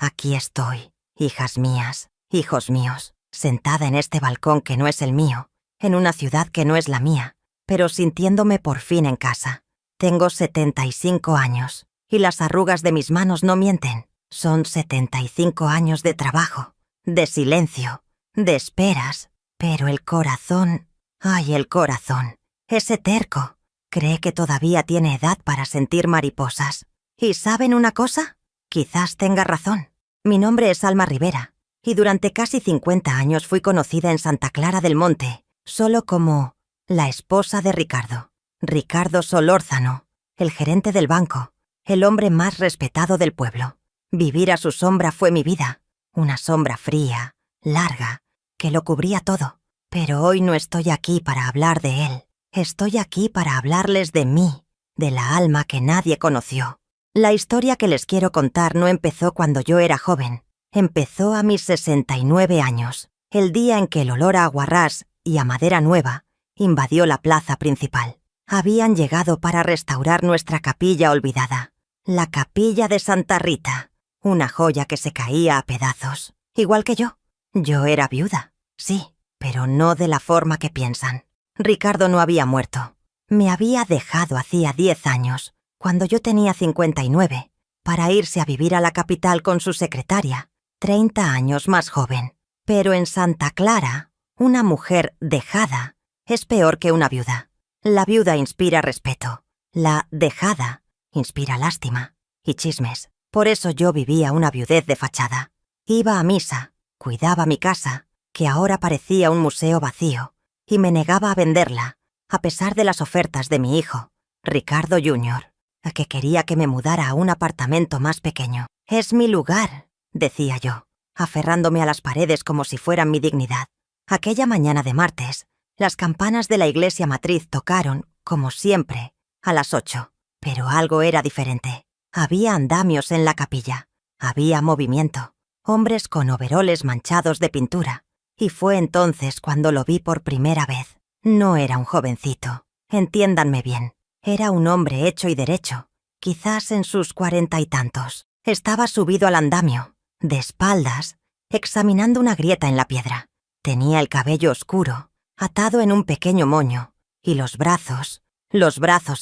Aquí estoy, hijas mías, hijos míos, sentada en este balcón que no es el mío, en una ciudad que no es la mía, pero sintiéndome por fin en casa. Tengo 75 años, y las arrugas de mis manos no mienten. Son 75 años de trabajo, de silencio, de esperas, pero el corazón, ¡ay, el corazón! Ese terco, cree que todavía tiene edad para sentir mariposas. ¿Y saben una cosa? Quizás tenga razón. Mi nombre es Alma Rivera, y durante casi 50 años fui conocida en Santa Clara del Monte, solo como la esposa de Ricardo. Ricardo Solórzano, el gerente del banco, el hombre más respetado del pueblo. Vivir a su sombra fue mi vida, una sombra fría, larga, que lo cubría todo. Pero hoy no estoy aquí para hablar de él. Estoy aquí para hablarles de mí, de la Alma que nadie conoció. La historia que les quiero contar no empezó cuando yo era joven. Empezó a mis 69 años, el día en que el olor a aguarrás y a madera nueva invadió la plaza principal. Habían llegado para restaurar nuestra capilla olvidada, la capilla de Santa Rita, una joya que se caía a pedazos, igual que yo. Yo era viuda, sí, pero no de la forma que piensan. Ricardo no había muerto. Me había dejado hacía 10 años, cuando yo tenía 59, para irse a vivir a la capital con su secretaria, 30 años más joven. Pero en Santa Clara, una mujer dejada es peor que una viuda. La viuda inspira respeto, la dejada inspira lástima y chismes. Por eso yo vivía una viudez de fachada. Iba a misa, cuidaba mi casa, que ahora parecía un museo vacío, y me negaba a venderla, a pesar de las ofertas de mi hijo, Ricardo Jr., a que quería que me mudara a un apartamento más pequeño. «Es mi lugar», decía yo, aferrándome a las paredes como si fueran mi dignidad. Aquella mañana de martes, las campanas de la iglesia matriz tocaron, como siempre, a las 8, pero algo era diferente. Había andamios en la capilla, había movimiento, hombres con overoles manchados de pintura, y fue entonces cuando lo vi por primera vez. No era un jovencito, entiéndanme bien, era un hombre hecho y derecho, quizás en sus 40 y tantos. Estaba subido al andamio, de espaldas, examinando una grieta en la piedra. Tenía el cabello oscuro, atado en un pequeño moño, y los brazos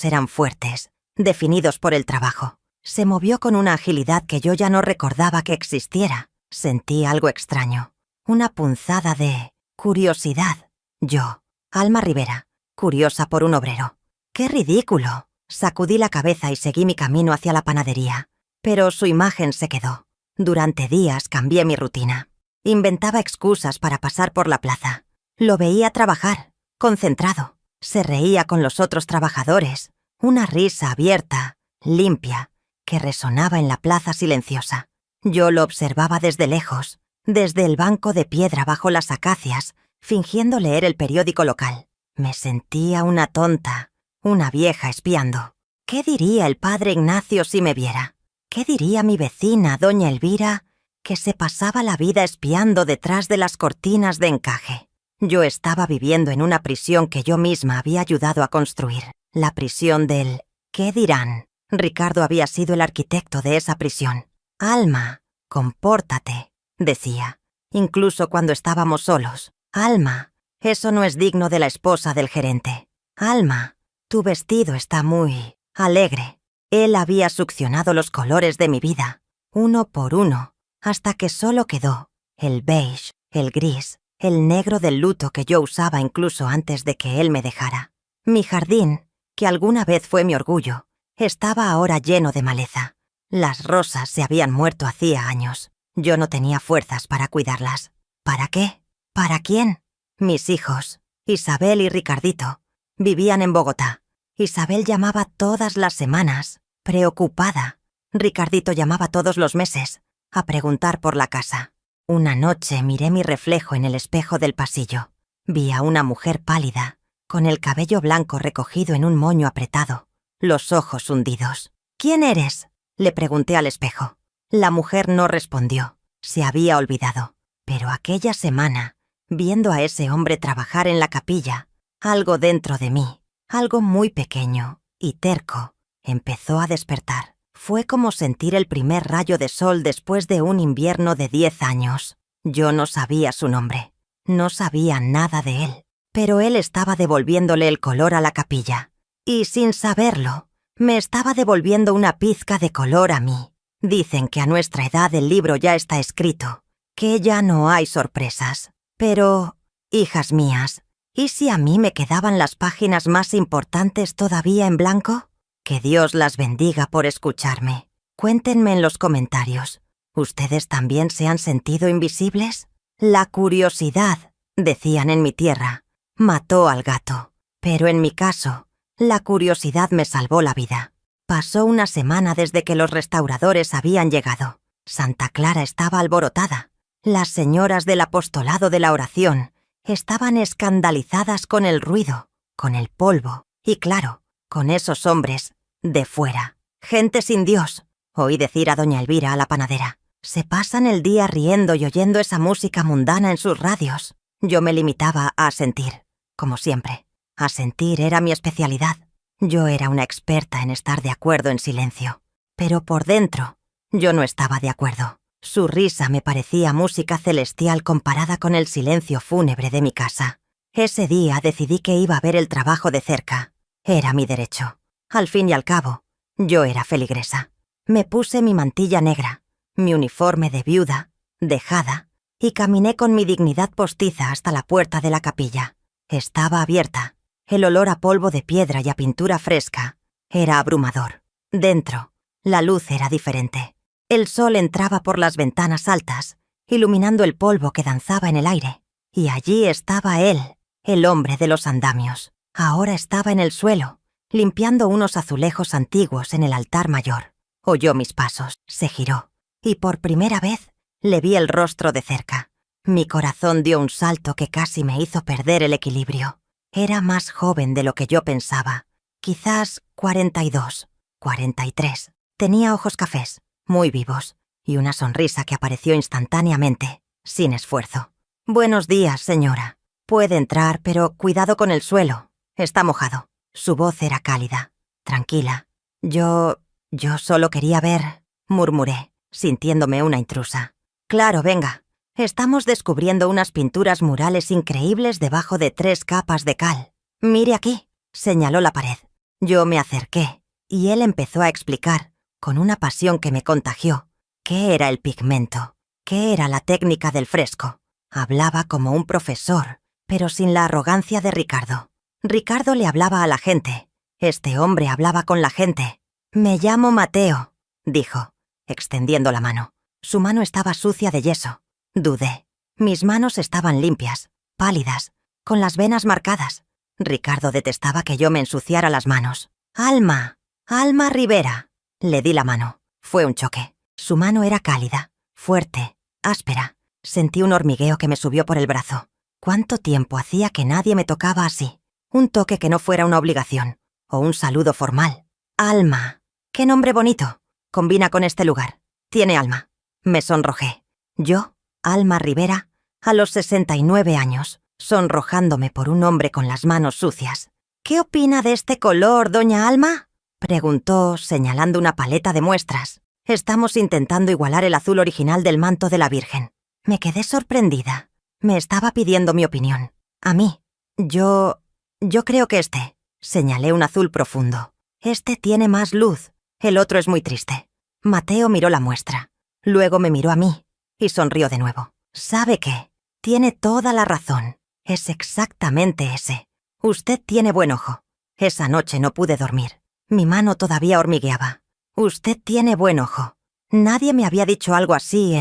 eran fuertes, definidos por el trabajo. Se movió con una agilidad que yo ya no recordaba que existiera. Sentí algo extraño, una punzada de curiosidad. Yo, Alma Rivera, curiosa por un obrero. ¡Qué ridículo! Sacudí la cabeza y seguí mi camino hacia la panadería, pero su imagen se quedó. Durante días cambié mi rutina. Inventaba excusas para pasar por la plaza. Lo veía trabajar, concentrado. Se reía con los otros trabajadores, una risa abierta, limpia, que resonaba en la plaza silenciosa. Yo lo observaba desde lejos, desde el banco de piedra bajo las acacias, fingiendo leer el periódico local. Me sentía una tonta, una vieja espiando. ¿Qué diría el padre Ignacio si me viera? ¿Qué diría mi vecina, doña Elvira, que se pasaba la vida espiando detrás de las cortinas de encaje? Yo estaba viviendo en una prisión que yo misma había ayudado a construir, la prisión del «¿Qué dirán?». Ricardo había sido el arquitecto de esa prisión. «Alma, compórtate», decía, incluso cuando estábamos solos. «Alma, eso no es digno de la esposa del gerente. Alma, tu vestido está muy alegre». Él había succionado los colores de mi vida, uno por uno, hasta que solo quedó el beige, el gris, el negro del luto que yo usaba incluso antes de que él me dejara. Mi jardín, que alguna vez fue mi orgullo, estaba ahora lleno de maleza. Las rosas se habían muerto hacía años. Yo no tenía fuerzas para cuidarlas. ¿Para qué? ¿Para quién? Mis hijos, Isabel y Ricardito, vivían en Bogotá. Isabel llamaba todas las semanas, preocupada. Ricardito llamaba todos los meses, a preguntar por la casa. Una noche miré mi reflejo en el espejo del pasillo. Vi a una mujer pálida, con el cabello blanco recogido en un moño apretado, los ojos hundidos. «¿Quién eres?», le pregunté al espejo. La mujer no respondió, se había olvidado. Pero aquella semana, viendo a ese hombre trabajar en la capilla, algo dentro de mí, algo muy pequeño y terco, empezó a despertar. Fue como sentir el primer rayo de sol después de un invierno de 10 años. Yo no sabía su nombre, no sabía nada de él, pero él estaba devolviéndole el color a la capilla. Y sin saberlo, me estaba devolviendo una pizca de color a mí. Dicen que a nuestra edad el libro ya está escrito, que ya no hay sorpresas. Pero, hijas mías, ¿y si a mí me quedaban las páginas más importantes todavía en blanco? Que Dios las bendiga por escucharme. Cuéntenme en los comentarios. ¿Ustedes también se han sentido invisibles? La curiosidad, decían en mi tierra, mató al gato. Pero en mi caso, la curiosidad me salvó la vida. Pasó una semana desde que los restauradores habían llegado. Santa Clara estaba alborotada. Las señoras del apostolado de la oración estaban escandalizadas con el ruido, con el polvo y, claro, con esos hombres de fuera. Gente sin Dios, oí decir a doña Elvira, a la panadera. Se pasan el día riendo y oyendo esa música mundana en sus radios. Yo me limitaba a asentir, como siempre. Asentir era mi especialidad. Yo era una experta en estar de acuerdo en silencio. Pero por dentro, yo no estaba de acuerdo. Su risa me parecía música celestial comparada con el silencio fúnebre de mi casa. Ese día decidí que iba a ver el trabajo de cerca. Era mi derecho. Al fin y al cabo, yo era feligresa. Me puse mi mantilla negra, mi uniforme de viuda, dejada, y caminé con mi dignidad postiza hasta la puerta de la capilla. Estaba abierta. El olor a polvo de piedra y a pintura fresca era abrumador. Dentro, la luz era diferente. El sol entraba por las ventanas altas, iluminando el polvo que danzaba en el aire. Y allí estaba él, el hombre de los andamios. Ahora estaba en el suelo, limpiando unos azulejos antiguos en el altar mayor. Oyó mis pasos, se giró, y por primera vez le vi el rostro de cerca. Mi corazón dio un salto que casi me hizo perder el equilibrio. Era más joven de lo que yo pensaba. Quizás 42, 43. Tenía ojos cafés, muy vivos, y una sonrisa que apareció instantáneamente, sin esfuerzo. «Buenos días, señora. Puede entrar, pero cuidado con el suelo. Está mojado». Su voz era cálida, tranquila. Yo solo quería ver», murmuré, sintiéndome una intrusa. «Claro, venga. Estamos descubriendo unas pinturas murales increíbles debajo de 3 capas de cal. Mire aquí», señaló la pared. Yo me acerqué, y él empezó a explicar, con una pasión que me contagió, qué era el pigmento, qué era la técnica del fresco. Hablaba como un profesor, pero sin la arrogancia de Ricardo. Ricardo le hablaba a la gente. Este hombre hablaba con la gente. «Me llamo Mateo», dijo, extendiendo la mano. Su mano estaba sucia de yeso. Dudé. Mis manos estaban limpias, pálidas, con las venas marcadas. Ricardo detestaba que yo me ensuciara las manos. «Alma Rivera». Le di la mano. Fue un choque. Su mano era cálida, fuerte, áspera. Sentí un hormigueo que me subió por el brazo. ¿Cuánto tiempo hacía que nadie me tocaba así? Un toque que no fuera una obligación, o un saludo formal. «Alma». «Qué nombre bonito. Combina con este lugar. Tiene alma». Me sonrojé. Yo, Alma Rivera, a los 69 años, sonrojándome por un hombre con las manos sucias. «¿Qué opina de este color, doña Alma?», preguntó, señalando una paleta de muestras. «Estamos intentando igualar el azul original del manto de la Virgen». Me quedé sorprendida. Me estaba pidiendo mi opinión. A mí. Yo creo que este. Señalé un azul profundo. «Este tiene más luz. El otro es muy triste». Mateo miró la muestra. Luego me miró a mí y sonrió de nuevo. «¿Sabe qué? Tiene toda la razón. Es exactamente ese. Usted tiene buen ojo. Esa noche no pude dormir. Mi mano todavía hormigueaba. Usted tiene buen ojo. Nadie me había dicho algo así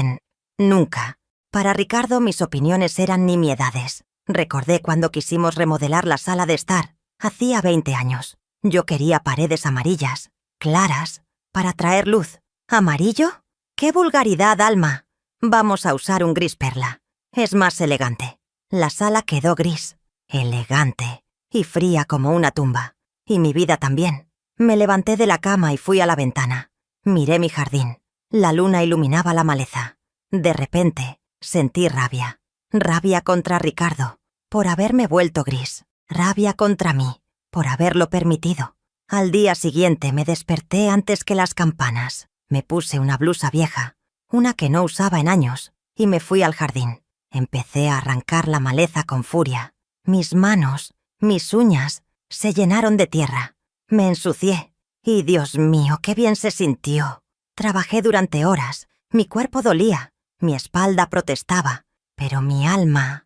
nunca». Para Ricardo mis opiniones eran nimiedades. Recordé cuando quisimos remodelar la sala de estar. Hacía 20 años. Yo quería paredes amarillas, claras, para traer luz. ¿Amarillo? ¡Qué vulgaridad, Alma! Vamos a usar un gris perla. Es más elegante. La sala quedó gris, elegante y fría como una tumba. Y mi vida también. Me levanté de la cama y fui a la ventana. Miré mi jardín. La luna iluminaba la maleza. De repente, sentí rabia. Rabia contra Ricardo, por haberme vuelto gris. Rabia contra mí, por haberlo permitido. Al día siguiente me desperté antes que las campanas. Me puse una blusa vieja, una que no usaba en años, y me fui al jardín. Empecé a arrancar la maleza con furia. Mis manos, mis uñas, se llenaron de tierra. Me ensucié. Y Dios mío, qué bien se sintió. Trabajé durante horas. Mi cuerpo dolía. Mi espalda protestaba. Pero mi alma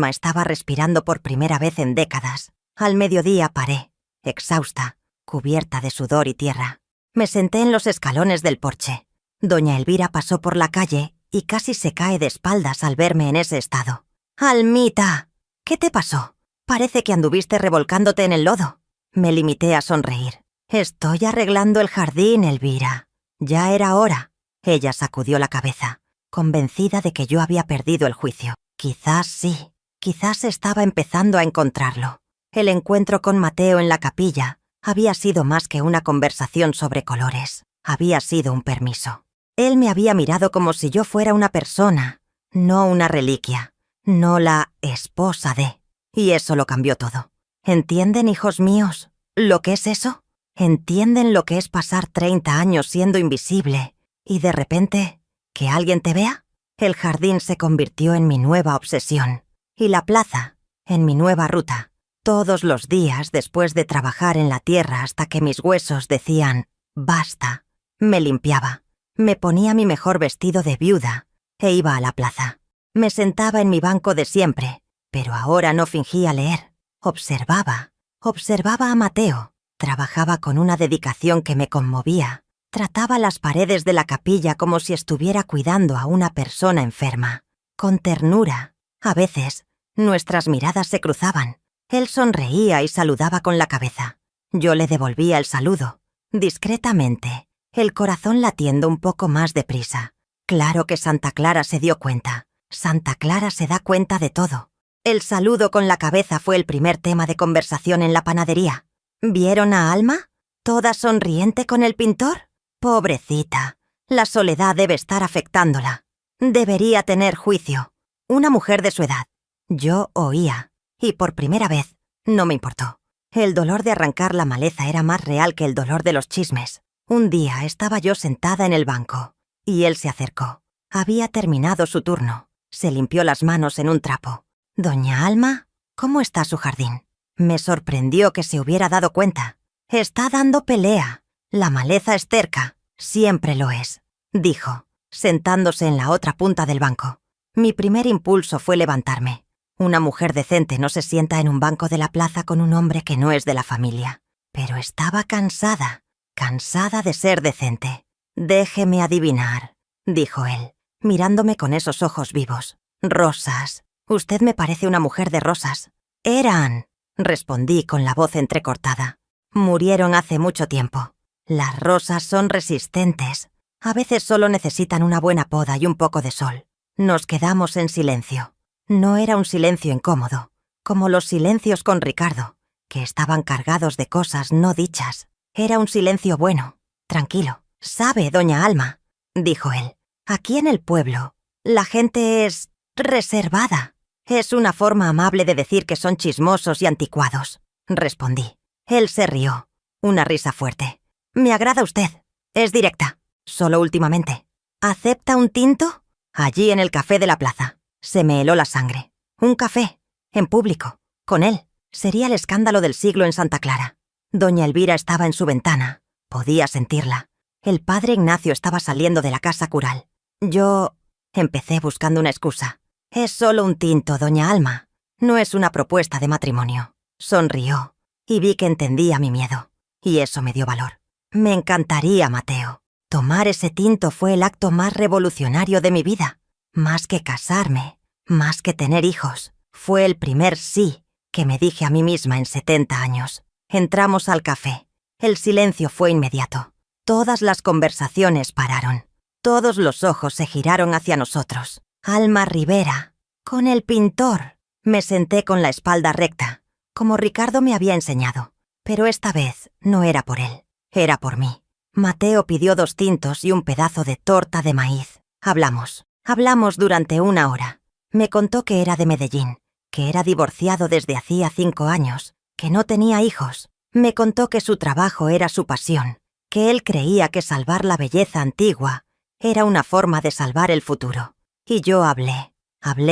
estaba respirando por primera vez en décadas. Al mediodía paré, exhausta, cubierta de sudor y tierra. Me senté en los escalones del porche. Doña Elvira pasó por la calle y casi se cae de espaldas al verme en ese estado. «Almita, ¿qué te pasó? Parece que anduviste revolcándote en el lodo». Me limité a sonreír. «Estoy arreglando el jardín, Elvira. Ya era hora». Ella sacudió la cabeza, convencida de que yo había perdido el juicio. Quizás sí, quizás estaba empezando a encontrarlo. El encuentro con Mateo en la capilla había sido más que una conversación sobre colores. Había sido un permiso. Él me había mirado como si yo fuera una persona, no una reliquia, no la esposa de. Y eso lo cambió todo. ¿Entienden, hijos míos, lo que es eso? ¿Entienden lo que es pasar 30 años siendo invisible y de repente que alguien te vea? El jardín se convirtió en mi nueva obsesión y la plaza en mi nueva ruta. Todos los días, después de trabajar en la tierra hasta que mis huesos decían «basta», me limpiaba, me ponía mi mejor vestido de viuda e iba a la plaza. Me sentaba en mi banco de siempre, pero ahora no fingía leer. Observaba a Mateo. Trabajaba con una dedicación que me conmovía. Trataba las paredes de la capilla como si estuviera cuidando a una persona enferma, con ternura. A veces, nuestras miradas se cruzaban. Él sonreía y saludaba con la cabeza. Yo le devolvía el saludo, discretamente, el corazón latiendo un poco más deprisa. Claro que Santa Clara se dio cuenta. Santa Clara se da cuenta de todo. El saludo con la cabeza fue el primer tema de conversación en la panadería. ¿Vieron a Alma? ¿Toda sonriente con el pintor? Pobrecita, la soledad debe estar afectándola. Debería tener juicio. Una mujer de su edad. Yo oía, y por primera vez no me importó. El dolor de arrancar la maleza era más real que el dolor de los chismes. Un día estaba yo sentada en el banco, y él se acercó. Había terminado su turno. Se limpió las manos en un trapo. «Doña Alma, ¿cómo está su jardín?» Me sorprendió que se hubiera dado cuenta. «Está dando pelea. La maleza es terca. Siempre lo es», dijo, sentándose en la otra punta del banco. Mi primer impulso fue levantarme. Una mujer decente no se sienta en un banco de la plaza con un hombre que no es de la familia. Pero estaba cansada de ser decente. «Déjeme adivinar», dijo él, mirándome con esos ojos vivos. «Rosas. Usted me parece una mujer de rosas». «Eran», respondí con la voz entrecortada. «Murieron hace mucho tiempo. Las rosas son resistentes. A veces solo necesitan una buena poda y un poco de sol». Nos quedamos en silencio. No era un silencio incómodo, como los silencios con Ricardo, que estaban cargados de cosas no dichas. Era un silencio bueno, tranquilo. «Sabe, doña Alma», dijo él, «aquí en el pueblo, la gente es reservada. Es una forma amable de decir que son chismosos y anticuados», respondí. Él se rió, una risa fuerte. «Me agrada usted. Es directa. Solo últimamente. ¿Acepta un tinto?» Allí en el café de la plaza. Se me heló la sangre. Un café, en público, con él. Sería el escándalo del siglo en Santa Clara. Doña Elvira estaba en su ventana. Podía sentirla. El padre Ignacio estaba saliendo de la casa cural. Yo empecé buscando una excusa. «Es solo un tinto, doña Alma. No es una propuesta de matrimonio». Sonrió, y vi que entendía mi miedo. Y eso me dio valor. «Me encantaría, Mateo. Tomar ese tinto fue el acto más revolucionario de mi vida. Más que casarme, más que tener hijos. Fue el primer sí que me dije a mí misma en 70 años. Entramos al café. El silencio fue inmediato. Todas las conversaciones pararon. Todos los ojos se giraron hacia nosotros. Alma Rivera, con el pintor. Me senté con la espalda recta, como Ricardo me había enseñado. Pero esta vez no era por él, era por mí. Mateo pidió 2 tintos y un pedazo de torta de maíz. Hablamos durante 1 hora. Me contó que era de Medellín, que era divorciado desde hacía 5 años, que no tenía hijos. Me contó que su trabajo era su pasión, que él creía que salvar la belleza antigua era una forma de salvar el futuro. Y yo hablé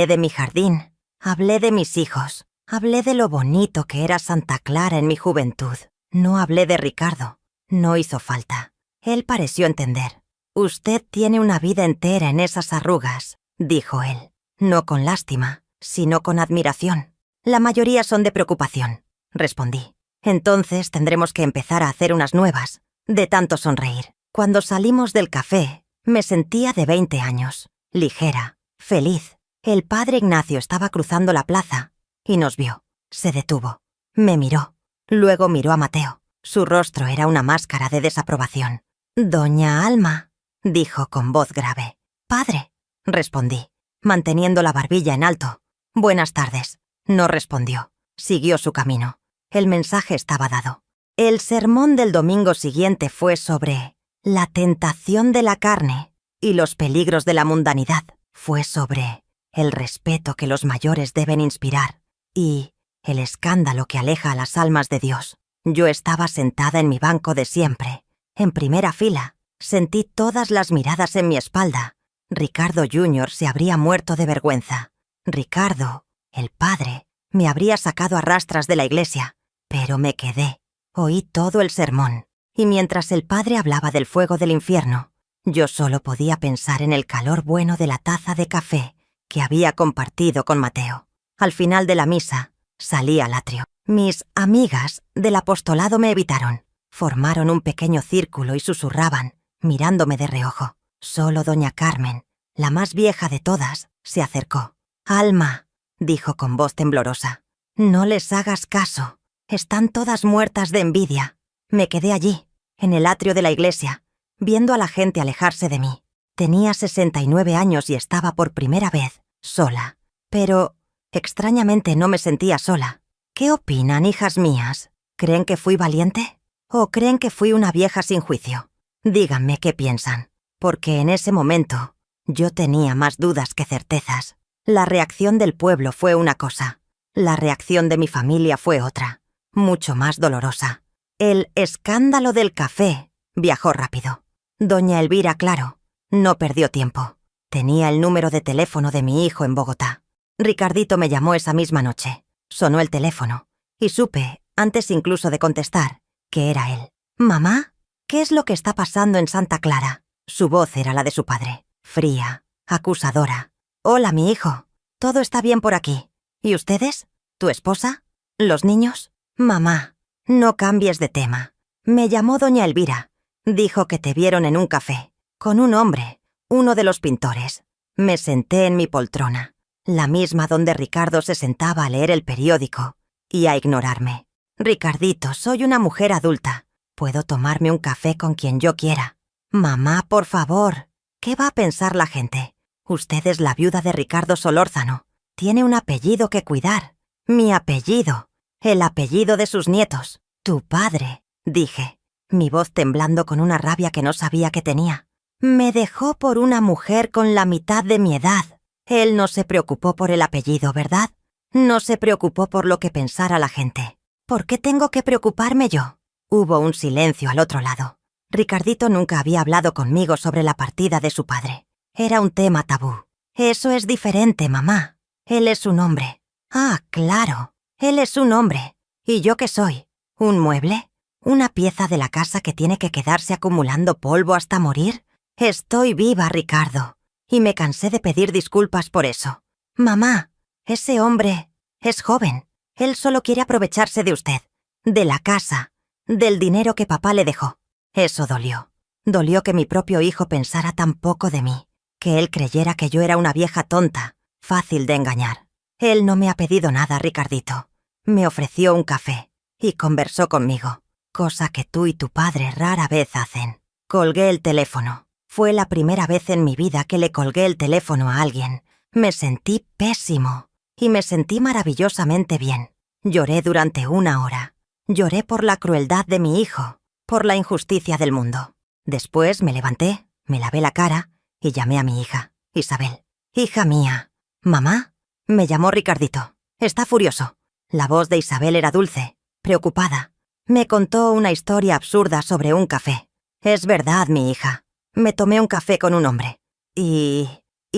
de mi jardín, hablé de mis hijos, hablé de lo bonito que era Santa Clara en mi juventud. No hablé de Ricardo, no hizo falta. Él pareció entender. «Usted tiene una vida entera en esas arrugas», dijo él. No con lástima, sino con admiración. «La mayoría son de preocupación», respondí. «Entonces tendremos que empezar a hacer unas nuevas», de tanto sonreír. Cuando salimos del café, me sentía de 20 años, ligera, feliz. El padre Ignacio estaba cruzando la plaza y nos vio. Se detuvo. Me miró. Luego miró a Mateo. Su rostro era una máscara de desaprobación. «Doña Alma», dijo con voz grave. «Padre», respondí, manteniendo la barbilla en alto. «Buenas tardes». No respondió. Siguió su camino. El mensaje estaba dado. El sermón del domingo siguiente fue sobre la tentación de la carne y los peligros de la mundanidad. Fue sobre el respeto que los mayores deben inspirar y el escándalo que aleja a las almas de Dios. Yo estaba sentada en mi banco de siempre, en primera fila. Sentí todas las miradas en mi espalda. Ricardo Jr. se habría muerto de vergüenza. Ricardo, el padre, me habría sacado a rastras de la iglesia. Pero me quedé. Oí todo el sermón. Y mientras el padre hablaba del fuego del infierno, yo solo podía pensar en el calor bueno de la taza de café que había compartido con Mateo. Al final de la misa, salí al atrio. Mis amigas del apostolado me evitaron. Formaron un pequeño círculo y susurraban, mirándome de reojo. Solo doña Carmen, la más vieja de todas, se acercó. «Alma», dijo con voz temblorosa, «no les hagas caso. Están todas muertas de envidia». Me quedé allí, en el atrio de la iglesia, viendo a la gente alejarse de mí. Tenía 69 años y estaba por primera vez sola. Pero, extrañamente, no me sentía sola. ¿Qué opinan, hijas mías? ¿Creen que fui valiente? ¿O creen que fui una vieja sin juicio? Díganme qué piensan, porque en ese momento yo tenía más dudas que certezas. La reacción del pueblo fue una cosa, la reacción de mi familia fue otra, mucho más dolorosa. El escándalo del café viajó rápido. Doña Elvira, claro, no perdió tiempo. Tenía el número de teléfono de mi hijo en Bogotá. Ricardito me llamó esa misma noche. Sonó el teléfono y supe, antes incluso de contestar, que era él. «Mamá, ¿qué es lo que está pasando en Santa Clara?» Su voz era la de su padre, fría, acusadora. «Hola, mi hijo. Todo está bien por aquí. ¿Y ustedes? ¿Tu esposa? ¿Los niños?» «Mamá, no cambies de tema. Me llamó doña Elvira. Dijo que te vieron en un café, con un hombre, uno de los pintores». Me senté en mi poltrona, la misma donde Ricardo se sentaba a leer el periódico y a ignorarme. «Ricardito, soy una mujer adulta. Puedo tomarme un café con quien yo quiera». «Mamá, por favor. ¿Qué va a pensar la gente? Usted es la viuda de Ricardo Solórzano. Tiene un apellido que cuidar. Mi apellido. El apellido de sus nietos. Tu padre», dije, mi voz temblando con una rabia que no sabía que tenía. «Me dejó por una mujer con la mitad de mi edad. Él no se preocupó por el apellido, ¿verdad? No se preocupó por lo que pensara la gente. ¿Por qué tengo que preocuparme yo?» Hubo un silencio al otro lado. Ricardito nunca había hablado conmigo sobre la partida de su padre. Era un tema tabú. «Eso es diferente, mamá. Él es un hombre». «Ah, claro. Él es un hombre. ¿Y yo qué soy? ¿Un mueble? ¿Una pieza de la casa que tiene que quedarse acumulando polvo hasta morir? Estoy viva, Ricardo. Y me cansé de pedir disculpas por eso. Mamá, ese hombre es joven. Él solo quiere aprovecharse de usted, de la casa, del dinero que papá le dejó». Eso dolió. Dolió que mi propio hijo pensara tan poco de mí, que él creyera que yo era una vieja tonta, fácil de engañar. Él no me ha pedido nada, Ricardito. Me ofreció un café y conversó conmigo, cosa que tú y tu padre rara vez hacen. Colgué el teléfono. Fue la primera vez en mi vida que le colgué el teléfono a alguien. Me sentí pésimo y me sentí maravillosamente bien. Lloré durante 1 hora. Lloré por la crueldad de mi hijo, por la injusticia del mundo. Después me levanté, me lavé la cara y llamé a mi hija, Isabel. «Hija mía». «¿Mamá?» Me llamó Ricardito. «Está furioso». La voz de Isabel era dulce, preocupada. Me contó una historia absurda sobre un café. Es verdad, mi hija. Me tomé un café con un hombre. Y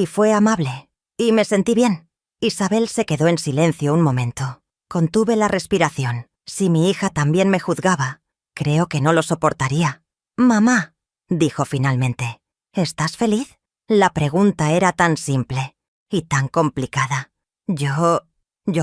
fue amable. Y me sentí bien. Isabel se quedó en silencio un momento. Contuve la respiración. Si mi hija también me juzgaba, creo que no lo soportaría. «Mamá», dijo finalmente, «¿estás feliz?» La pregunta era tan simple y tan complicada. Yo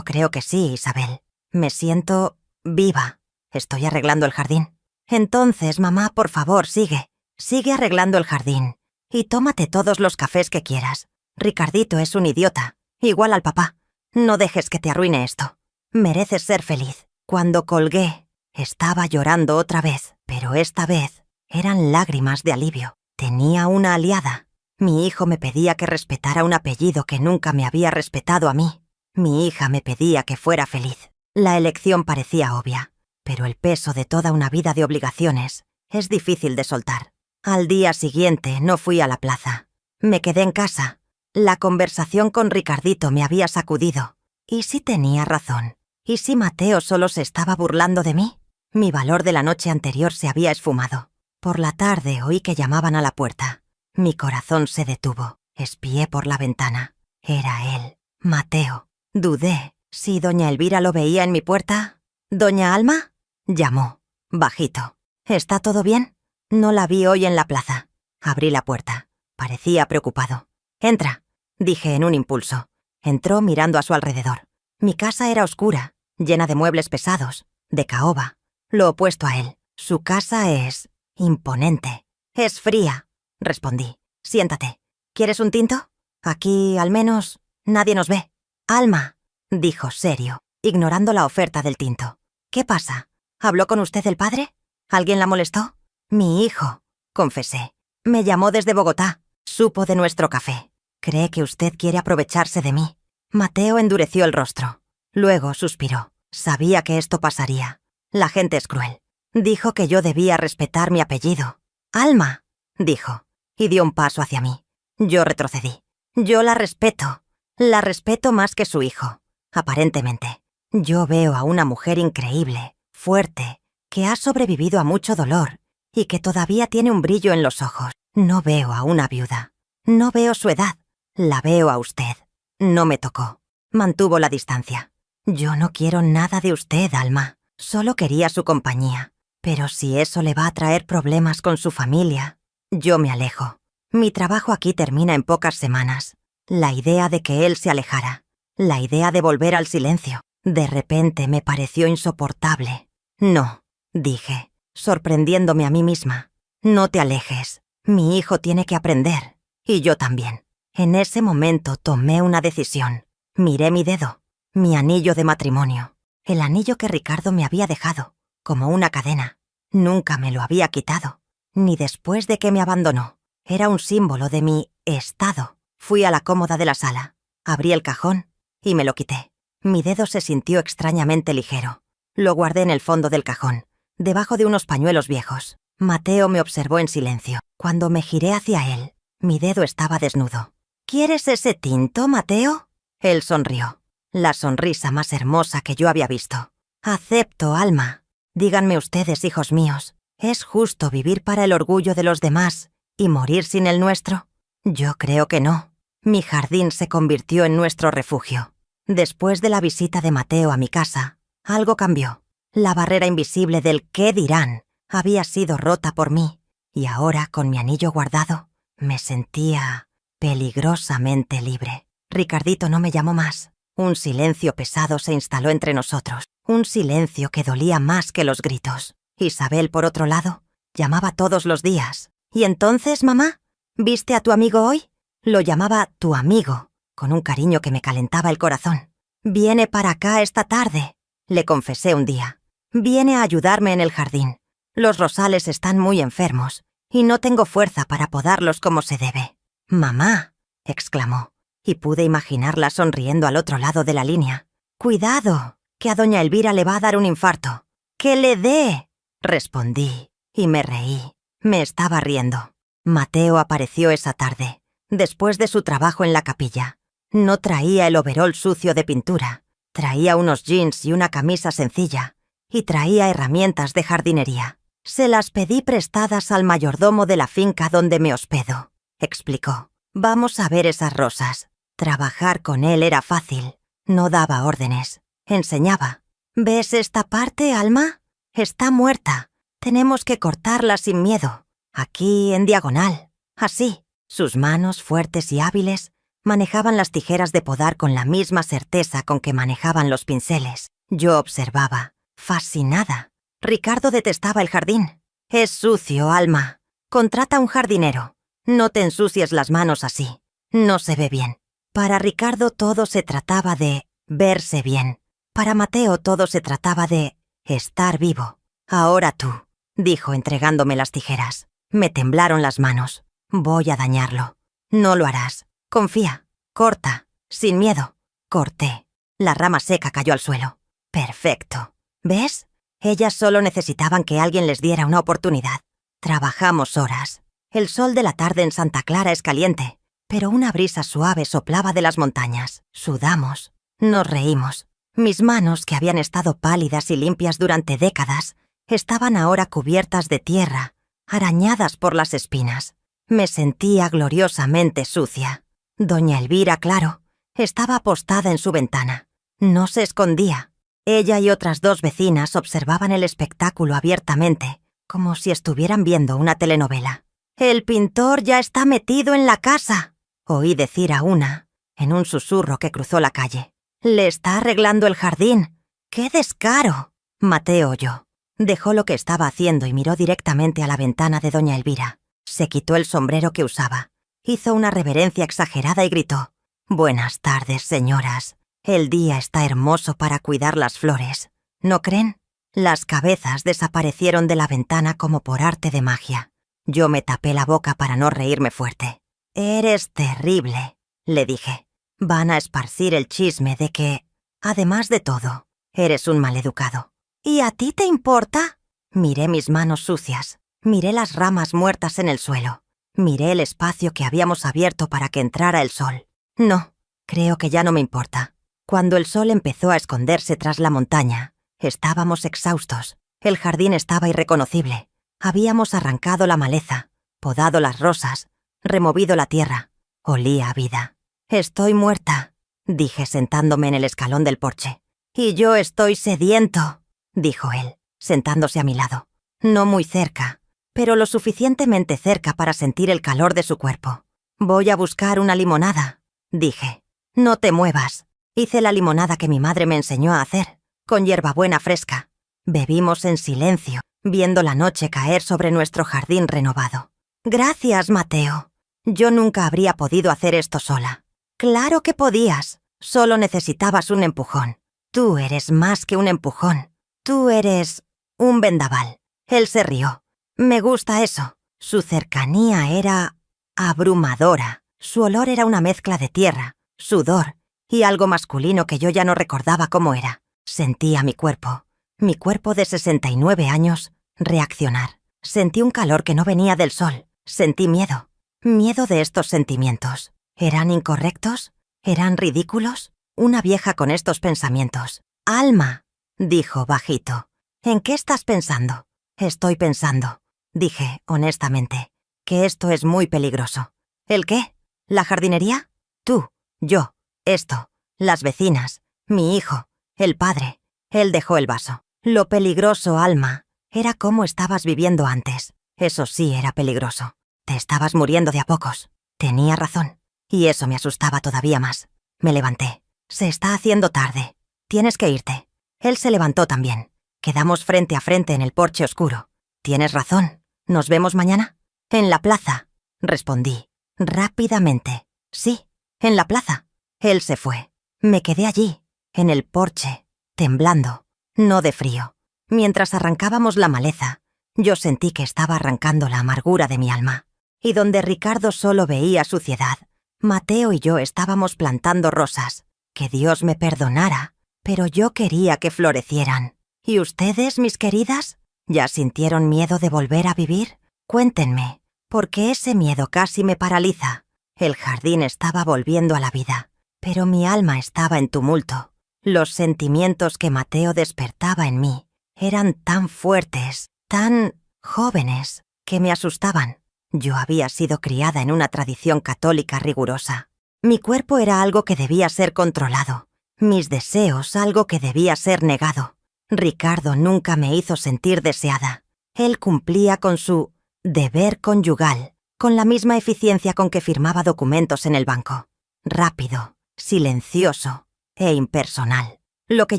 creo que sí, Isabel. Me siento viva. Estoy arreglando el jardín. Entonces, mamá, por favor, sigue. Sigue arreglando el jardín. Y tómate todos los cafés que quieras. Ricardito es un idiota, igual al papá. No dejes que te arruine esto. Mereces ser feliz. Cuando colgué, estaba llorando otra vez, pero esta vez eran lágrimas de alivio. Tenía una aliada. Mi hijo me pedía que respetara un apellido que nunca me había respetado a mí. Mi hija me pedía que fuera feliz. La elección parecía obvia, pero el peso de toda una vida de obligaciones es difícil de soltar. Al día siguiente no fui a la plaza. Me quedé en casa. La conversación con Ricardito me había sacudido. ¿Y si tenía razón? ¿Y si Mateo solo se estaba burlando de mí? Mi valor de la noche anterior se había esfumado. Por la tarde oí que llamaban a la puerta. Mi corazón se detuvo. Espié por la ventana. Era él, Mateo. Dudé. ¿Si doña Elvira lo veía en mi puerta? ¿Doña Alma? Llamó, bajito. ¿Está todo bien? No la vi hoy en la plaza. Abrí la puerta. Parecía preocupado. «Entra», dije en un impulso. Entró mirando a su alrededor. Mi casa era oscura, llena de muebles pesados, de caoba. Lo opuesto a él. Su casa es imponente. «Es fría», respondí. «Siéntate. ¿Quieres un tinto? Aquí, al menos, nadie nos ve». «Alma», dijo serio, ignorando la oferta del tinto. «¿Qué pasa? ¿Habló con usted el padre? ¿Alguien la molestó?» «Mi hijo», confesé. «Me llamó desde Bogotá. Supo de nuestro café. Cree que usted quiere aprovecharse de mí». Mateo endureció el rostro. Luego suspiró. Sabía que esto pasaría. La gente es cruel. Dijo que yo debía respetar mi apellido. «Alma», dijo, y dio un paso hacia mí. Yo retrocedí. «Yo la respeto. La respeto más que su hijo, aparentemente. Yo veo a una mujer increíble, fuerte, que ha sobrevivido a mucho dolor y que todavía tiene un brillo en los ojos. No veo a una viuda. No veo su edad. La veo a usted. No me tocó. Mantuvo la distancia. Yo no quiero nada de usted, Alma. Solo quería su compañía. Pero si eso le va a traer problemas con su familia, yo me alejo. Mi trabajo aquí termina en pocas semanas. La idea de que él se alejara, la idea de volver al silencio, de repente me pareció insoportable. «No», dije, sorprendiéndome a mí misma. «No te alejes. Mi hijo tiene que aprender. Y yo también». En ese momento tomé una decisión. Miré mi dedo, mi anillo de matrimonio, el anillo que Ricardo me había dejado, como una cadena. Nunca me lo había quitado, ni después de que me abandonó. Era un símbolo de mi estado. Fui a la cómoda de la sala, abrí el cajón y me lo quité. Mi dedo se sintió extrañamente ligero. Lo guardé en el fondo del cajón, debajo de unos pañuelos viejos. Mateo me observó en silencio. Cuando me giré hacia él, mi dedo estaba desnudo. «¿Quieres ese tinto, Mateo?» Él sonrió, la sonrisa más hermosa que yo había visto. «Acepto, Alma. Díganme ustedes, hijos míos, ¿es justo vivir para el orgullo de los demás y morir sin el nuestro? Yo creo que no». Mi jardín se convirtió en nuestro refugio. Después de la visita de Mateo a mi casa, algo cambió. La barrera invisible del «qué dirán» había sido rota por mí, y ahora, con mi anillo guardado, me sentía peligrosamente libre. Ricardito no me llamó más. Un silencio pesado se instaló entre nosotros, un silencio que dolía más que los gritos. Isabel, por otro lado, llamaba todos los días. «¿Y entonces, mamá? ¿Viste a tu amigo hoy?» Lo llamaba «tu amigo», con un cariño que me calentaba el corazón. «Viene para acá esta tarde», le confesé un día. «Viene a ayudarme en el jardín. Los rosales están muy enfermos y no tengo fuerza para podarlos como se debe». «Mamá», exclamó, y pude imaginarla sonriendo al otro lado de la línea. «Cuidado, que a doña Elvira le va a dar un infarto». «¡Que le dé!», respondí, y me reí. Me estaba riendo. Mateo apareció esa tarde, después de su trabajo en la capilla. No traía el overol sucio de pintura. Traía unos jeans y una camisa sencilla, y traía herramientas de jardinería. Se las pedí prestadas al mayordomo de la finca donde me hospedo, explicó. Vamos a ver esas rosas. Trabajar con él era fácil. No daba órdenes. Enseñaba. ¿Ves esta parte, Alma? Está muerta. Tenemos que cortarla sin miedo. Aquí, en diagonal. Así. Sus manos, fuertes y hábiles, manejaban las tijeras de podar con la misma certeza con que manejaban los pinceles. Yo observaba, fascinada. Ricardo detestaba el jardín. Es sucio, Alma. Contrata un jardinero. No te ensucies las manos así. No se ve bien. Para Ricardo todo se trataba de verse bien. Para Mateo todo se trataba de estar vivo. Ahora tú, dijo entregándome las tijeras. Me temblaron las manos. Voy a dañarlo. No lo harás. Confía. Corta. Sin miedo. Corté. La rama seca cayó al suelo. Perfecto. ¿Ves? Ellas solo necesitaban que alguien les diera una oportunidad. Trabajamos horas. El sol de la tarde en Santa Clara es caliente, pero una brisa suave soplaba de las montañas. Sudamos. Nos reímos. Mis manos, que habían estado pálidas y limpias durante décadas, estaban ahora cubiertas de tierra, arañadas por las espinas. Me sentía gloriosamente sucia. Doña Elvira, claro, estaba apostada en su ventana. No se escondía. Ella y otras 2 vecinas observaban el espectáculo abiertamente, como si estuvieran viendo una telenovela. «El pintor ya está metido en la casa», oí decir a una, en un susurro que cruzó la calle. «Le está arreglando el jardín. ¡Qué descaro!». Mateo oyó. Dejó lo que estaba haciendo y miró directamente a la ventana de doña Elvira. Se quitó el sombrero que usaba. Hizo una reverencia exagerada y gritó: «Buenas tardes, señoras. El día está hermoso para cuidar las flores. ¿No creen?». Las cabezas desaparecieron de la ventana como por arte de magia. Yo me tapé la boca para no reírme fuerte. «Eres terrible», le dije. «Van a esparcir el chisme de que, además de todo, eres un maleducado». «¿Y a ti te importa?». Miré mis manos sucias. Miré las ramas muertas en el suelo. Miré el espacio que habíamos abierto para que entrara el sol. No, creo que ya no me importa. Cuando el sol empezó a esconderse tras la montaña, estábamos exhaustos. El jardín estaba irreconocible. Habíamos arrancado la maleza, podado las rosas, removido la tierra. Olía a vida. «Estoy muerta», dije sentándome en el escalón del porche. «Y yo estoy sediento», dijo él, sentándose a mi lado. No muy cerca, pero lo suficientemente cerca para sentir el calor de su cuerpo. «Voy a buscar una limonada», dije. «No te muevas». Hice la limonada que mi madre me enseñó a hacer, con hierbabuena fresca. Bebimos en silencio, viendo la noche caer sobre nuestro jardín renovado. «Gracias, Mateo. Yo nunca habría podido hacer esto sola». «Claro que podías. Solo necesitabas un empujón. Tú eres más que un empujón. Tú eres un vendaval». Él se rió. «Me gusta eso». Su cercanía era abrumadora. Su olor era una mezcla de tierra, sudor y algo masculino que yo ya no recordaba cómo era. Sentía mi cuerpo de 69 años, reaccionar. Sentí un calor que no venía del sol. Sentí miedo. Miedo de estos sentimientos. ¿Eran incorrectos? ¿Eran ridículos? Una vieja con estos pensamientos. «Alma», dijo bajito. «¿En qué estás pensando?» «Estoy pensando», dije honestamente, «que esto es muy peligroso». «¿El qué? ¿La jardinería?» «Tú, yo, esto, las vecinas, mi hijo, el padre». Él dejó el vaso. «Lo peligroso, Alma, era cómo estabas viviendo antes. Eso sí era peligroso. Te estabas muriendo de a pocos». Tenía razón. Y eso me asustaba todavía más. Me levanté. «Se está haciendo tarde. Tienes que irte». Él se levantó también. Quedamos frente a frente en el porche oscuro. «Tienes razón. ¿Nos vemos mañana?» «En la plaza», respondí, rápidamente. «Sí, en la plaza». Él se fue. Me quedé allí, en el porche, temblando, no de frío. Mientras arrancábamos la maleza, yo sentí que estaba arrancando la amargura de mi alma. Y donde Ricardo solo veía suciedad, Mateo y yo estábamos plantando rosas. Que Dios me perdonara, pero yo quería que florecieran. ¿Y ustedes, mis queridas? ¿Ya sintieron miedo de volver a vivir? Cuéntenme, porque ese miedo casi me paraliza. El jardín estaba volviendo a la vida, pero mi alma estaba en tumulto. Los sentimientos que Mateo despertaba en mí Eran tan fuertes, tan jóvenes, que me asustaban. Yo había sido criada en una tradición católica rigurosa. Mi cuerpo era algo que debía ser controlado, mis deseos algo que debía ser negado. Ricardo nunca me hizo sentir deseada. Él cumplía con su deber conyugal, con la misma eficiencia con que firmaba documentos en el banco. Rápido, silencioso e impersonal. Lo que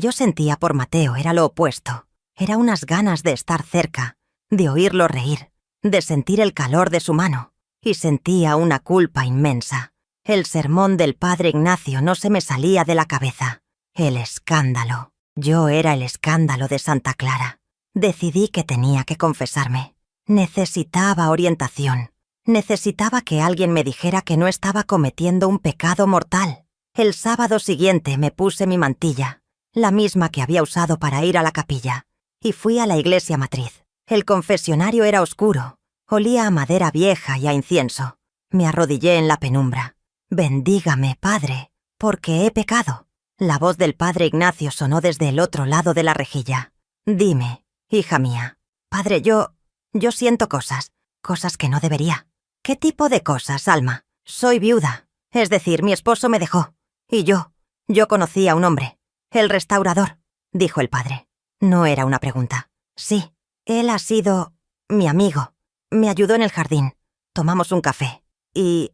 yo sentía por Mateo era lo opuesto. Era unas ganas de estar cerca, de oírlo reír, de sentir el calor de su mano. Y sentía una culpa inmensa. El sermón del padre Ignacio no se me salía de la cabeza. El escándalo. Yo era el escándalo de Santa Clara. Decidí que tenía que confesarme. Necesitaba orientación. Necesitaba que alguien me dijera que no estaba cometiendo un pecado mortal. El sábado siguiente me puse mi mantilla, la misma que había usado para ir a la capilla, y fui a la iglesia matriz. El confesionario era oscuro, olía a madera vieja y a incienso. Me arrodillé en la penumbra. «Bendígame, Padre, porque he pecado». La voz del padre Ignacio sonó desde el otro lado de la rejilla. «Dime, hija mía». «Padre, yo siento cosas que no debería». «¿Qué tipo de cosas, Alma?» «Soy viuda, es decir, mi esposo me dejó. Y yo conocí a un hombre, el restaurador», dijo el padre. No era una pregunta. «Sí, él ha sido mi amigo. Me ayudó en el jardín. Tomamos un café. Y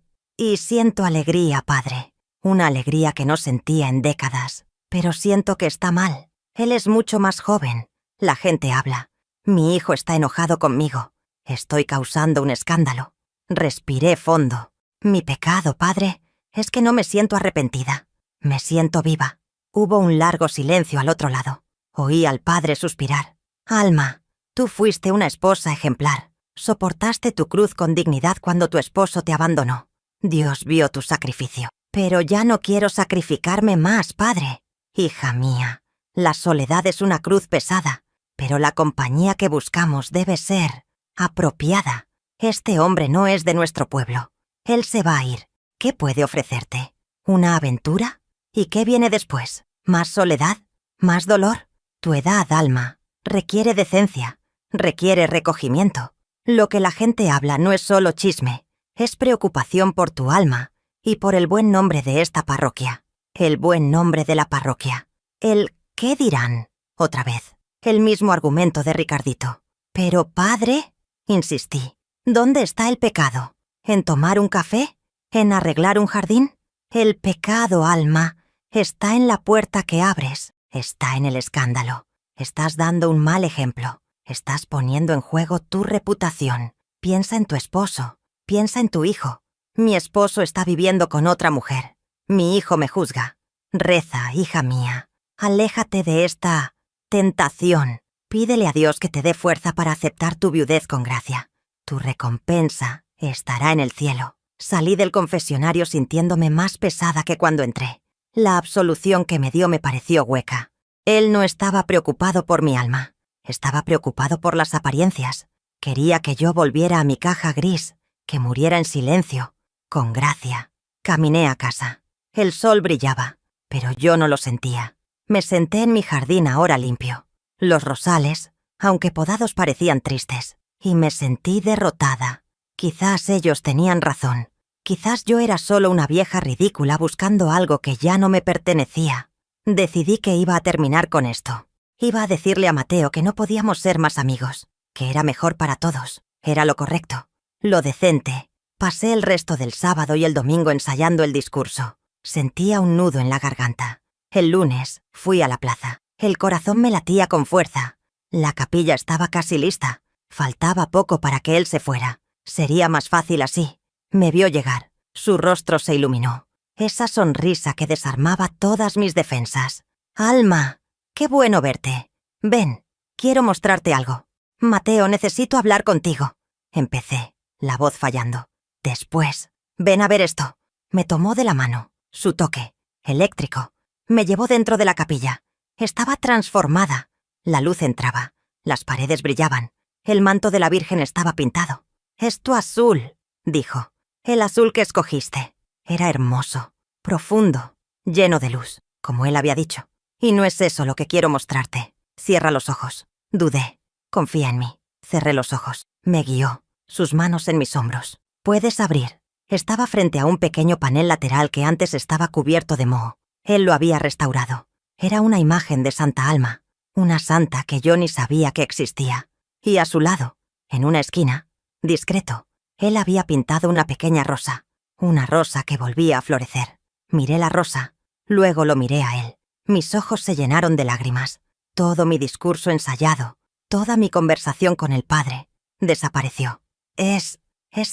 siento alegría, padre. Una alegría que no sentía en décadas. Pero siento que está mal. Él es mucho más joven. La gente habla. Mi hijo está enojado conmigo. Estoy causando un escándalo». Respiré fondo. Mi pecado, padre, es que no me siento arrepentida. Me siento viva. Hubo un largo silencio al otro lado. Oí al padre suspirar. «Alma, tú fuiste una esposa ejemplar. Soportaste tu cruz con dignidad cuando tu esposo te abandonó. Dios vio tu sacrificio. Pero ya no quiero sacrificarme más, padre. Hija mía, la soledad es una cruz pesada, pero la compañía que buscamos debe ser apropiada. Este hombre no es de nuestro pueblo. Él se va a ir. ¿Qué puede ofrecerte? ¿Una aventura? ¿Y qué viene después? ¿Más soledad? ¿Más dolor? Tu edad, Alma, requiere decencia, requiere recogimiento. Lo que la gente habla no es solo chisme, es preocupación por tu alma y por el buen nombre de esta parroquia. El buen nombre de la parroquia. El ¿qué dirán? Otra vez. El mismo argumento de Ricardito. Pero, padre, insistí, ¿dónde está el pecado? ¿En tomar un café? ¿En arreglar un jardín? El pecado, Alma, está en la puerta que abres, está en el escándalo. Estás dando un mal ejemplo. Estás poniendo en juego tu reputación. Piensa en tu esposo. Piensa en tu hijo. Mi esposo está viviendo con otra mujer. Mi hijo me juzga. Reza, hija mía. Aléjate de esta tentación. Pídele a Dios que te dé fuerza para aceptar tu viudez con gracia. Tu recompensa estará en el cielo. Salí del confesionario sintiéndome más pesada que cuando entré. La absolución que me dio me pareció hueca. Él no estaba preocupado por mi alma. Estaba preocupado por las apariencias. Quería que yo volviera a mi caja gris, que muriera en silencio, con gracia. Caminé a casa. El sol brillaba, pero yo no lo sentía. Me senté en mi jardín ahora limpio. Los rosales, aunque podados, parecían tristes, y me sentí derrotada. Quizás ellos tenían razón. Quizás yo era solo una vieja ridícula buscando algo que ya no me pertenecía. Decidí que iba a terminar con esto. Iba a decirle a Mateo que no podíamos ser más amigos, que era mejor para todos, era lo correcto, lo decente. Pasé el resto del sábado y el domingo ensayando el discurso. Sentía un nudo en la garganta. El lunes fui a la plaza. El corazón me latía con fuerza. La capilla estaba casi lista. Faltaba poco para que él se fuera. Sería más fácil así. Me vio llegar. Su rostro se iluminó. Esa sonrisa que desarmaba todas mis defensas. «Alma, qué bueno verte. Ven, quiero mostrarte algo. Mateo, necesito hablar contigo». Empecé, la voz fallando. Después, «Ven a ver esto». Me tomó de la mano. Su toque, eléctrico. Me llevó dentro de la capilla. Estaba transformada. La luz entraba. Las paredes brillaban. El manto de la Virgen estaba pintado. «Es tu azul», dijo. «El azul que escogiste». Era hermoso, profundo, lleno de luz, como él había dicho. «Y no es eso lo que quiero mostrarte». Cierra los ojos. Dudé. Confía en mí. Cerré los ojos. Me guió. Sus manos en mis hombros. Puedes abrir. Estaba frente a un pequeño panel lateral que antes estaba cubierto de moho. Él lo había restaurado. Era una imagen de Santa Alma, una santa que yo ni sabía que existía. Y a su lado, en una esquina, discreto, él había pintado una pequeña rosa, una rosa que volvía a florecer. Miré la rosa, luego lo miré a él. Mis ojos se llenaron de lágrimas. Todo mi discurso ensayado, toda mi conversación con el padre, desapareció. Es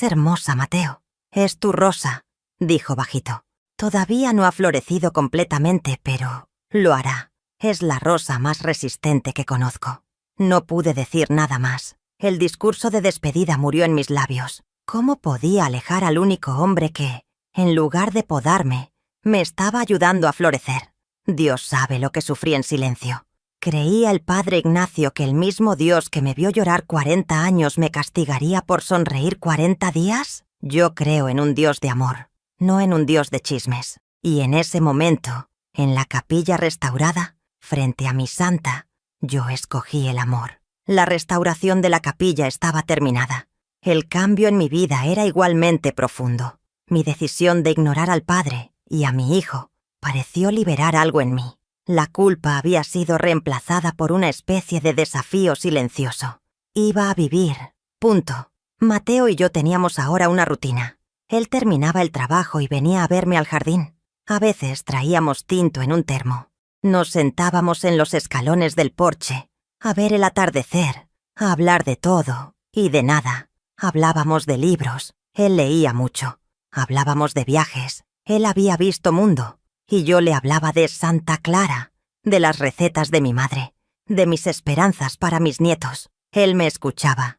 hermosa, Mateo. Es tu rosa, dijo bajito. Todavía no ha florecido completamente, pero lo hará. Es la rosa más resistente que conozco. No pude decir nada más. El discurso de despedida murió en mis labios. ¿Cómo podía alejar al único hombre que, en lugar de podarme, me estaba ayudando a florecer? Dios sabe lo que sufrí en silencio. ¿Creía el padre Ignacio que el mismo Dios que me vio llorar 40 años me castigaría por sonreír 40 días? Yo creo en un Dios de amor, no en un Dios de chismes. Y en ese momento, en la capilla restaurada, frente a mi santa, yo escogí el amor. La restauración de la capilla estaba terminada. El cambio en mi vida era igualmente profundo. Mi decisión de ignorar al padre y a mi hijo pareció liberar algo en mí. La culpa había sido reemplazada por una especie de desafío silencioso. Iba a vivir. Punto. Mateo y yo teníamos ahora una rutina. Él terminaba el trabajo y venía a verme al jardín. A veces traíamos tinto en un termo. Nos sentábamos en los escalones del porche, a ver el atardecer, a hablar de todo y de nada. Hablábamos de libros, él leía mucho. Hablábamos de viajes, él había visto mundo. Y yo le hablaba de Santa Clara, de las recetas de mi madre, de mis esperanzas para mis nietos. Él me escuchaba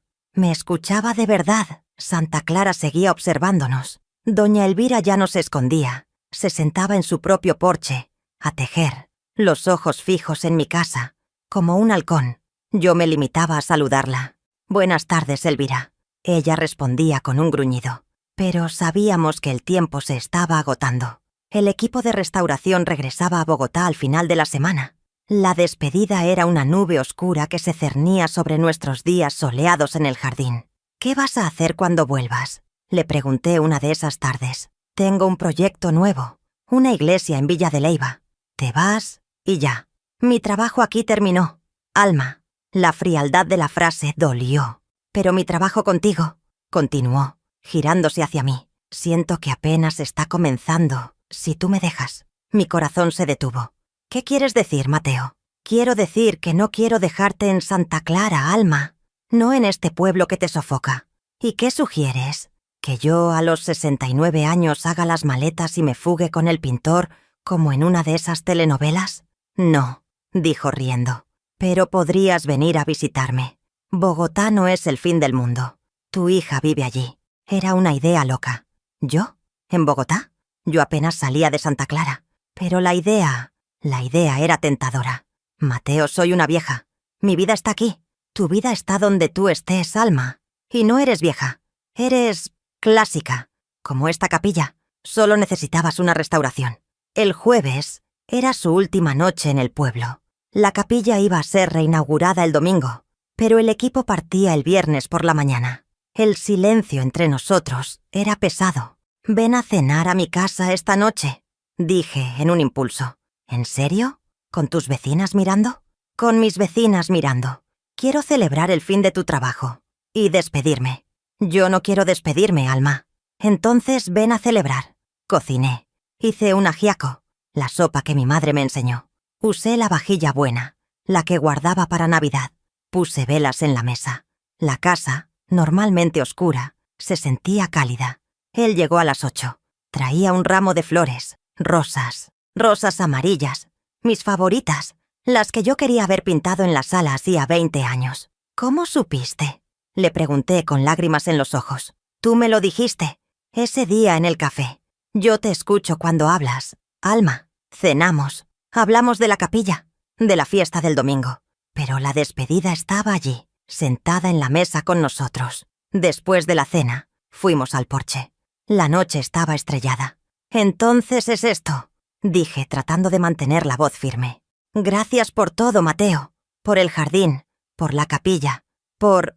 de verdad. Santa Clara seguía observándonos. Doña Elvira ya no se escondía, se sentaba en su propio porche, a tejer, los ojos fijos en mi casa, como un halcón. Yo me limitaba a saludarla. «Buenas tardes, Elvira». Ella respondía con un gruñido. Pero sabíamos que el tiempo se estaba agotando. El equipo de restauración regresaba a Bogotá al final de la semana. La despedida era una nube oscura que se cernía sobre nuestros días soleados en el jardín. «¿Qué vas a hacer cuando vuelvas?», le pregunté una de esas tardes. «Tengo un proyecto nuevo, una iglesia en Villa de Leyva. Te vas y ya. Mi trabajo aquí terminó. Alma». La frialdad de la frase dolió. «Pero mi trabajo contigo», continuó, girándose hacia mí. «Siento que apenas está comenzando. Si tú me dejas». Mi corazón se detuvo. «¿Qué quieres decir, Mateo?». «Quiero decir que no quiero dejarte en Santa Clara, Alma. No en este pueblo que te sofoca». «¿Y qué sugieres? ¿Que yo a los 69 años haga las maletas y me fugue con el pintor como en una de esas telenovelas?» «No», dijo riendo. «Pero podrías venir a visitarme. Bogotá no es el fin del mundo. Tu hija vive allí». Era una idea loca. ¿Yo? ¿En Bogotá? Yo apenas salía de Santa Clara. Pero la idea era tentadora. «Mateo, soy una vieja. Mi vida está aquí. Tu vida está donde tú estés, Alma. Y no eres vieja. Eres clásica, como esta capilla. Solo necesitabas una restauración». El jueves era su última noche en el pueblo. La capilla iba a ser reinaugurada el domingo, pero el equipo partía el viernes por la mañana. El silencio entre nosotros era pesado. «Ven a cenar a mi casa esta noche», dije en un impulso. «¿En serio? ¿Con tus vecinas mirando?» «Con mis vecinas mirando. Quiero celebrar el fin de tu trabajo y despedirme». «Yo no quiero despedirme, Alma». «Entonces ven a celebrar». Cociné. Hice un ajiaco, la sopa que mi madre me enseñó. Usé la vajilla buena, la que guardaba para Navidad. Puse velas en la mesa. La casa, normalmente oscura, se sentía cálida. Él llegó a las 8. Traía un ramo de flores, rosas amarillas, mis favoritas, las que yo quería haber pintado en la sala hacía 20 años. «¿Cómo supiste?», le pregunté con lágrimas en los ojos. «Tú me lo dijiste, ese día en el café. Yo te escucho cuando hablas, Alma». Cenamos, hablamos de la capilla, de la fiesta del domingo. Pero la despedida estaba allí, sentada en la mesa con nosotros. Después de la cena, fuimos al porche. La noche estaba estrellada. «Entonces es esto», dije tratando de mantener la voz firme. «Gracias por todo, Mateo. Por el jardín, por la capilla, por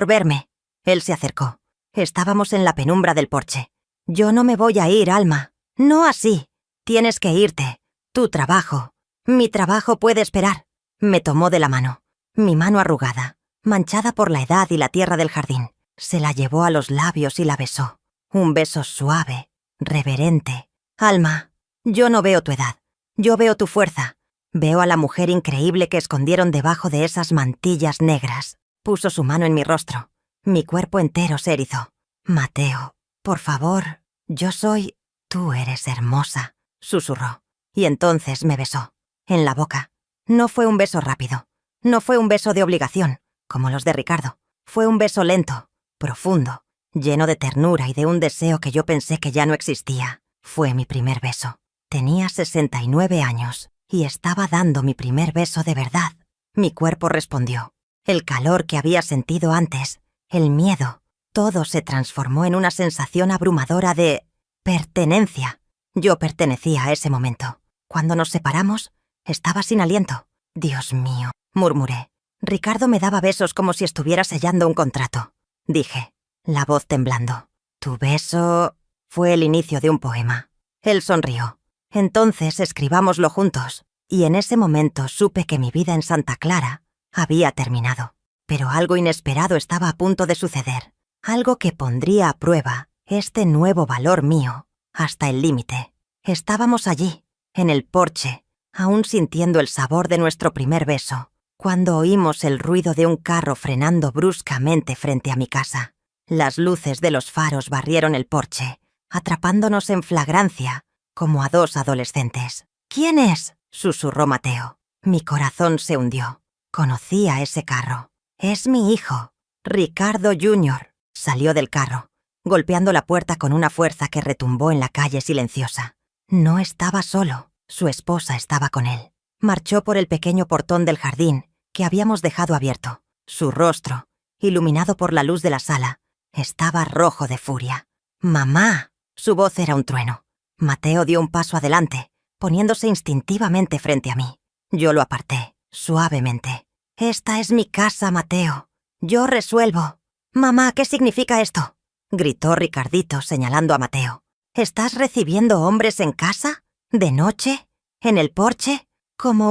verme. Él se acercó. Estábamos en la penumbra del porche. Yo no me voy a ir, Alma. No así. Tienes que irte. Tu trabajo. Mi trabajo puede esperar. Me tomó de la mano. Mi mano arrugada, manchada por la edad y la tierra del jardín, se la llevó a los labios y la besó. Un beso suave, reverente. Alma, yo no veo tu edad. Yo veo tu fuerza. Veo a la mujer increíble que escondieron debajo de esas mantillas negras. Puso su mano en mi rostro. Mi cuerpo entero se erizó. Mateo, por favor, yo soy... Tú eres hermosa, susurró. Y entonces me besó. En la boca. No fue un beso rápido. No fue un beso de obligación, como los de Ricardo. Fue un beso lento, profundo, lleno de ternura y de un deseo que yo pensé que ya no existía. Fue mi primer beso. Tenía 69 años y estaba dando mi primer beso de verdad. Mi cuerpo respondió. El calor que había sentido antes, el miedo, todo se transformó en una sensación abrumadora de pertenencia. Yo pertenecía a ese momento. Cuando nos separamos, estaba sin aliento. Dios mío, murmuré. Ricardo me daba besos como si estuviera sellando un contrato. Dije, la voz temblando. Tu beso fue el inicio de un poema. Él sonrió. Entonces escribámoslo juntos. Y en ese momento supe que mi vida en Santa Clara había terminado. Pero algo inesperado estaba a punto de suceder. Algo que pondría a prueba este nuevo valor mío hasta el límite. Estábamos allí, en el porche, aún sintiendo el sabor de nuestro primer beso, cuando oímos el ruido de un carro frenando bruscamente frente a mi casa. Las luces de los faros barrieron el porche, atrapándonos en flagrancia, como a dos adolescentes. «¿Quién es?», susurró Mateo. Mi corazón se hundió. Conocía ese carro. «Es mi hijo, Ricardo Jr.», salió del carro, golpeando la puerta con una fuerza que retumbó en la calle silenciosa. No estaba solo. Su esposa estaba con él. Marchó por el pequeño portón del jardín que habíamos dejado abierto. Su rostro, iluminado por la luz de la sala, estaba rojo de furia. «¡Mamá!». Su voz era un trueno. Mateo dio un paso adelante, poniéndose instintivamente frente a mí. Yo lo aparté, suavemente. «Esta es mi casa, Mateo. Yo resuelvo». «Mamá, ¿qué significa esto?», gritó Ricardito señalando a Mateo. «¿Estás recibiendo hombres en casa? ¿De noche? ¿En el porche? ¿Cómo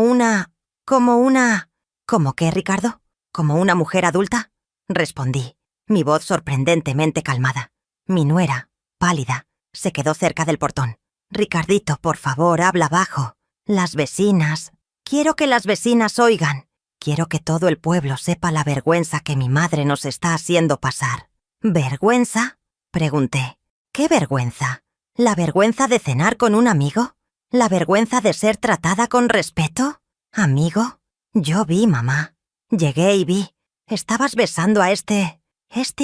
qué, Ricardo? ¿Como una mujer adulta?», respondí, mi voz sorprendentemente calmada. Mi nuera, pálida, se quedó cerca del portón. «Ricardito, por favor, habla bajo. Las vecinas... Quiero que las vecinas oigan. Quiero que todo el pueblo sepa la vergüenza que mi madre nos está haciendo pasar». «¿Vergüenza?», pregunté. «¿Qué vergüenza? ¿La vergüenza de cenar con un amigo? ¿La vergüenza de ser tratada con respeto? ¿Amigo? Yo vi, mamá. Llegué y vi. Estabas besando a este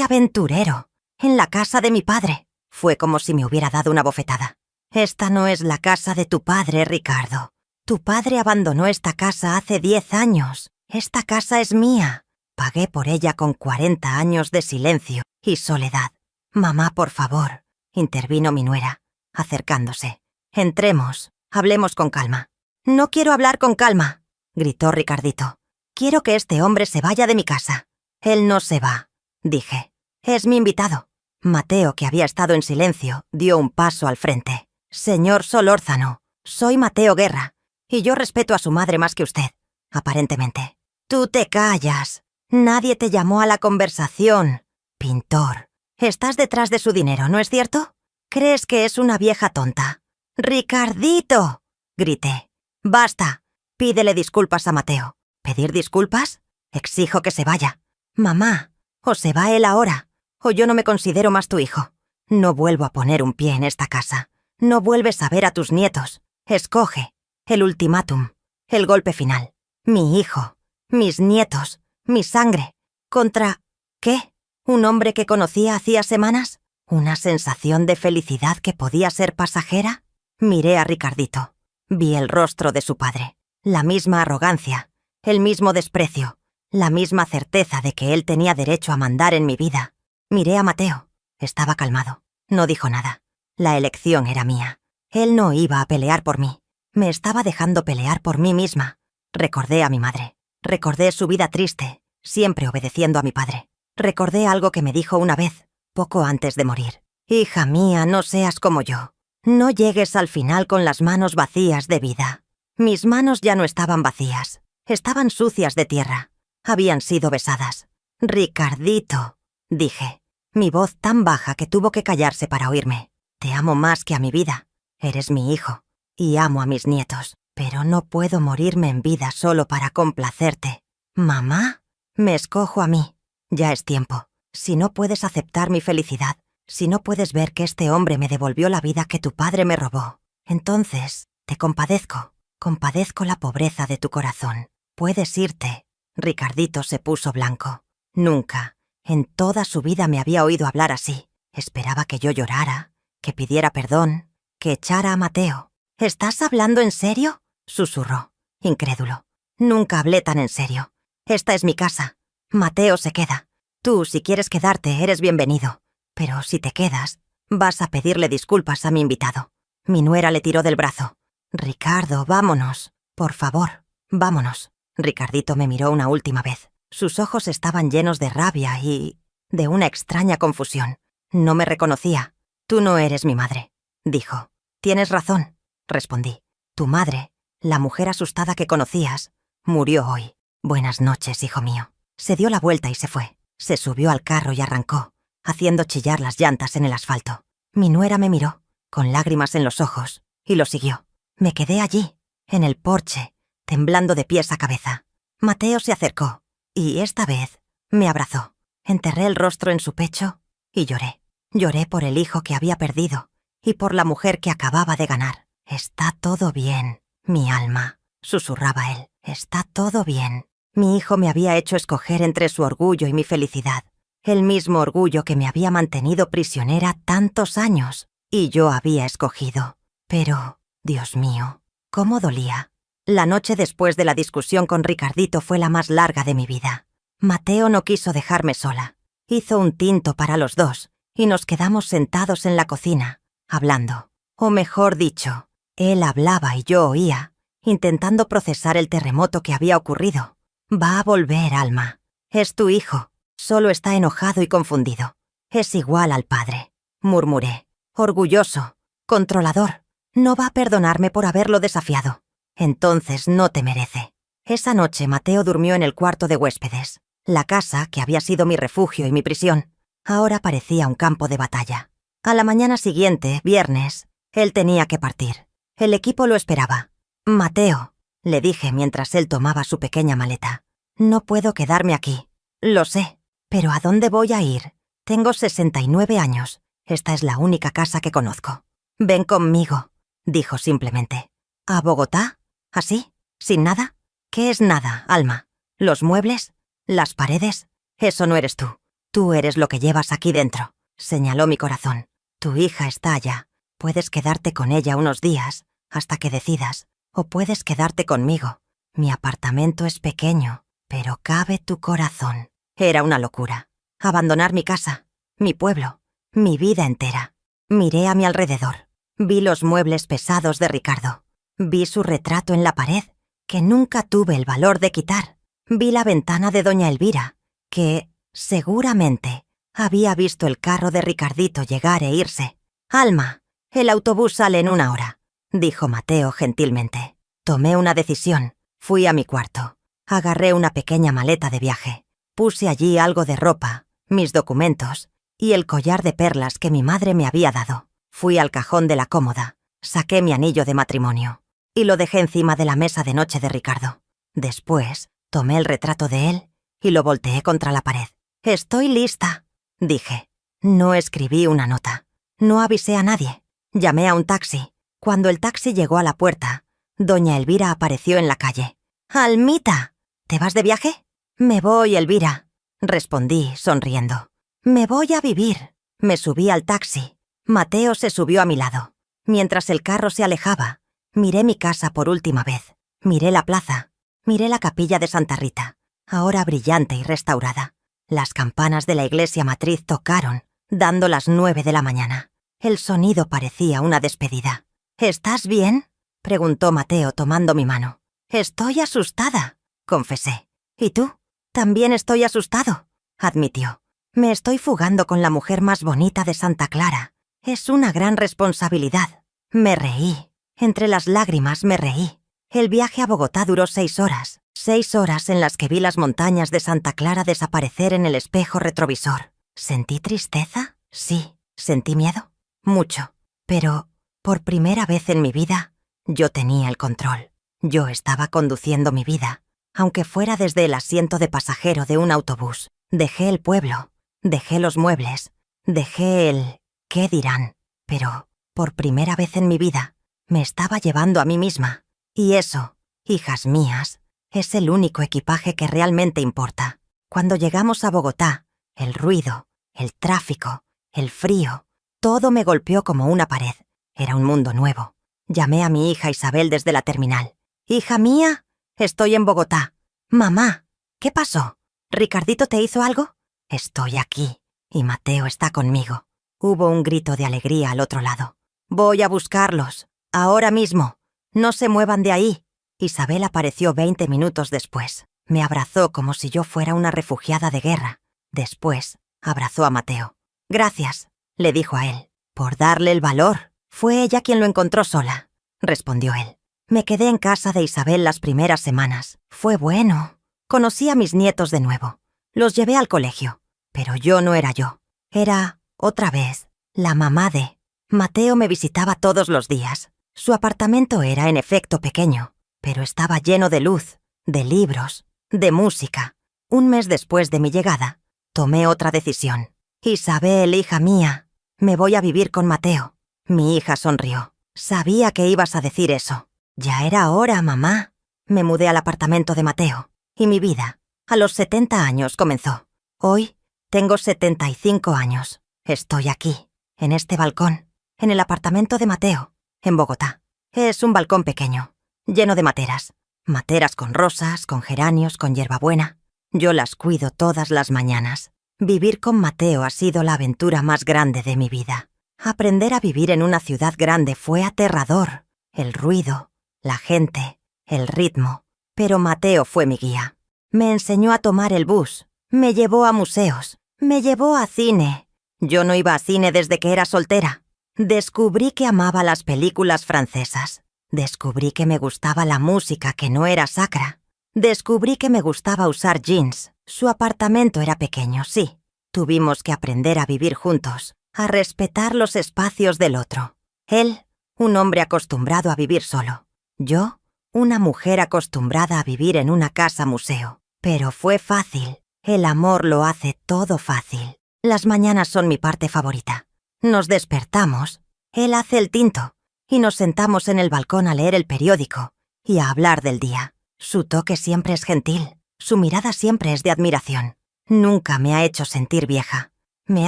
aventurero, en la casa de mi padre». Fue como si me hubiera dado una bofetada. «Esta no es la casa de tu padre, Ricardo. Tu padre abandonó esta casa hace 10 años. Esta casa es mía. Pagué por ella con 40 años de silencio y soledad». «Mamá, por favor», intervino mi nuera, acercándose. «Entremos, hablemos con calma». «No quiero hablar con calma», gritó Ricardito. «Quiero que este hombre se vaya de mi casa». «Él no se va», dije. «Es mi invitado». Mateo, que había estado en silencio, dio un paso al frente. «Señor Solórzano, soy Mateo Guerra, y yo respeto a su madre más que usted, aparentemente». «Tú te callas. Nadie te llamó a la conversación. Pintor. Estás detrás de su dinero, ¿no es cierto? ¿Crees que es una vieja tonta?» «¡Ricardito!», grité. «Basta. Pídele disculpas a Mateo». «¿Pedir disculpas? Exijo que se vaya». «Mamá, o se va él ahora, o yo no me considero más tu hijo. No vuelvo a poner un pie en esta casa. No vuelves a ver a tus nietos. Escoge. El ultimátum. El golpe final. Mi hijo. Mis nietos. Mi sangre. ¿Contra qué? ¿Un hombre que conocía hacía semanas? ¿Una sensación de felicidad que podía ser pasajera?» Miré a Ricardito. Vi el rostro de su padre. La misma arrogancia. El mismo desprecio. La misma certeza de que él tenía derecho a mandar en mi vida. Miré a Mateo. Estaba calmado. No dijo nada. La elección era mía. Él no iba a pelear por mí. Me estaba dejando pelear por mí misma. Recordé a mi madre. Recordé su vida triste, siempre obedeciendo a mi padre. Recordé algo que me dijo una vez, poco antes de morir. Hija mía, no seas como yo. No llegues al final con las manos vacías de vida. Mis manos ya no estaban vacías. Estaban sucias de tierra. Habían sido besadas. Ricardito, dije, mi voz tan baja que tuvo que callarse para oírme. Te amo más que a mi vida. Eres mi hijo. Y amo a mis nietos. Pero no puedo morirme en vida solo para complacerte. ¿Mamá? Me escojo a mí. Ya es tiempo. Si no puedes aceptar mi felicidad, si no puedes ver que este hombre me devolvió la vida que tu padre me robó, entonces te compadezco. Compadezco la pobreza de tu corazón. Puedes irte. Ricardito se puso blanco. Nunca, en toda su vida me había oído hablar así. Esperaba que yo llorara, que pidiera perdón, que echara a Mateo. ¿Estás hablando en serio?, susurró, incrédulo. Nunca hablé tan en serio. Esta es mi casa. Mateo se queda. Tú, si quieres quedarte, eres bienvenido. Pero si te quedas, vas a pedirle disculpas a mi invitado. Mi nuera le tiró del brazo. Ricardo, vámonos. Por favor, vámonos. Ricardito me miró una última vez. Sus ojos estaban llenos de rabia y de una extraña confusión. No me reconocía. Tú no eres mi madre, dijo. Tienes razón, respondí. Tu madre, la mujer asustada que conocías, murió hoy. Buenas noches, hijo mío. Se dio la vuelta y se fue. Se subió al carro y arrancó, haciendo chillar las llantas en el asfalto. Mi nuera me miró, con lágrimas en los ojos, y lo siguió. Me quedé allí, en el porche, temblando de pies a cabeza. Mateo se acercó, y esta vez me abrazó. Enterré el rostro en su pecho y lloré. Lloré por el hijo que había perdido y por la mujer que acababa de ganar. Está todo bien, mi alma, susurraba él. Está todo bien. Mi hijo me había hecho escoger entre su orgullo y mi felicidad. El mismo orgullo que me había mantenido prisionera tantos años. Y yo había escogido. Pero, Dios mío, cómo dolía. La noche después de la discusión con Ricardito fue la más larga de mi vida. Mateo no quiso dejarme sola. Hizo un tinto para los dos y nos quedamos sentados en la cocina, hablando. O mejor dicho, él hablaba y yo oía, intentando procesar el terremoto que había ocurrido. Va a volver, Alma. Es tu hijo. Solo está enojado y confundido. Es igual al padre, murmuré. Orgulloso, controlador. No va a perdonarme por haberlo desafiado. Entonces no te merece. Esa noche Mateo durmió en el cuarto de huéspedes. La casa, que había sido mi refugio y mi prisión, ahora parecía un campo de batalla. A la mañana siguiente, viernes, él tenía que partir. El equipo lo esperaba. Mateo, le dije mientras él tomaba su pequeña maleta. No puedo quedarme aquí. Lo sé. Pero ¿a dónde voy a ir? Tengo 69 años. Esta es la única casa que conozco. Ven conmigo, dijo simplemente. ¿A Bogotá? ¿Así? ¿Sin nada? ¿Qué es nada, Alma? ¿Los muebles? ¿Las paredes? Eso no eres tú. Tú eres lo que llevas aquí dentro, señaló mi corazón. Tu hija está allá. Puedes quedarte con ella unos días, hasta que decidas, o puedes quedarte conmigo. Mi apartamento es pequeño, pero cabe tu corazón. Era una locura. Abandonar mi casa, mi pueblo, mi vida entera. Miré a mi alrededor. Vi los muebles pesados de Ricardo. Vi su retrato en la pared, que nunca tuve el valor de quitar. Vi la ventana de doña Elvira, que, seguramente, había visto el carro de Ricardito llegar e irse. Alma, el autobús sale en 1 hora, dijo Mateo gentilmente. Tomé una decisión. Fui a mi cuarto. Agarré una pequeña maleta de viaje. Puse allí algo de ropa, mis documentos y el collar de perlas que mi madre me había dado. Fui al cajón de la cómoda, saqué mi anillo de matrimonio y lo dejé encima de la mesa de noche de Ricardo. Después, tomé el retrato de él y lo volteé contra la pared. «Estoy lista», dije. No escribí una nota. No avisé a nadie. Llamé a un taxi. Cuando el taxi llegó a la puerta, doña Elvira apareció en la calle. «Almita, ¿te vas de viaje?» «Me voy, Elvira», respondí, sonriendo. «Me voy a vivir». Me subí al taxi. Mateo se subió a mi lado. Mientras el carro se alejaba, miré mi casa por última vez. Miré la plaza. Miré la capilla de Santa Rita, ahora brillante y restaurada. Las campanas de la iglesia matriz tocaron, dando las 9 de la mañana. El sonido parecía una despedida. «¿Estás bien?», preguntó Mateo tomando mi mano. «Estoy asustada», confesé. ¿Y tú? También estoy asustado, admitió. Me estoy fugando con la mujer más bonita de Santa Clara. Es una gran responsabilidad. Me reí. Entre las lágrimas me reí. El viaje a Bogotá duró 6 horas. 6 horas en las que vi las montañas de Santa Clara desaparecer en el espejo retrovisor. ¿Sentí tristeza? Sí. ¿Sentí miedo? Mucho. Pero, por primera vez en mi vida, yo tenía el control. Yo estaba conduciendo mi vida, aunque fuera desde el asiento de pasajero de un autobús. Dejé el pueblo, dejé los muebles, dejé el ¿qué dirán? Pero, por primera vez en mi vida, me estaba llevando a mí misma. Y eso, hijas mías, es el único equipaje que realmente importa. Cuando llegamos a Bogotá, el ruido, el tráfico, el frío, todo me golpeó como una pared. Era un mundo nuevo. Llamé a mi hija Isabel desde la terminal. «Hija mía, estoy en Bogotá». «Mamá, ¿qué pasó? ¿Ricardito te hizo algo?» «Estoy aquí, y Mateo está conmigo». Hubo un grito de alegría al otro lado. «Voy a buscarlos, ahora mismo. No se muevan de ahí». Isabel apareció 20 minutos después. Me abrazó como si yo fuera una refugiada de guerra. Después, abrazó a Mateo. «Gracias», le dijo a él, «por darle el valor. Fue ella quien lo encontró sola», respondió él. Me quedé en casa de Isabel las primeras semanas. Fue bueno. Conocí a mis nietos de nuevo. Los llevé al colegio. Pero yo no era yo. Era, otra vez, la mamá de... Mateo me visitaba todos los días. Su apartamento era, en efecto, pequeño, pero estaba lleno de luz, de libros, de música. Un mes después de mi llegada, tomé otra decisión. «Isabel, hija mía, me voy a vivir con Mateo». Mi hija sonrió. «Sabía que ibas a decir eso». «Ya era hora, mamá». Me mudé al apartamento de Mateo, y mi vida, a los 70 años, comenzó. Hoy tengo 75 años. Estoy aquí, en este balcón, en el apartamento de Mateo, en Bogotá. Es un balcón pequeño, lleno de materas. Materas con rosas, con geranios, con hierbabuena. Yo las cuido todas las mañanas. Vivir con Mateo ha sido la aventura más grande de mi vida. Aprender a vivir en una ciudad grande fue aterrador. El ruido, la gente, el ritmo. Pero Mateo fue mi guía. Me enseñó a tomar el bus. Me llevó a museos. Me llevó a cine. Yo no iba a cine desde que era soltera. Descubrí que amaba las películas francesas. Descubrí que me gustaba la música que no era sacra. Descubrí que me gustaba usar jeans. Su apartamento era pequeño, sí. Tuvimos que aprender a vivir juntos, a respetar los espacios del otro. Él, un hombre acostumbrado a vivir solo. Yo, una mujer acostumbrada a vivir en una casa museo. Pero fue fácil. El amor lo hace todo fácil. Las mañanas son mi parte favorita. Nos despertamos, él hace el tinto, y nos sentamos en el balcón a leer el periódico y a hablar del día. Su toque siempre es gentil, su mirada siempre es de admiración. Nunca me ha hecho sentir vieja. Me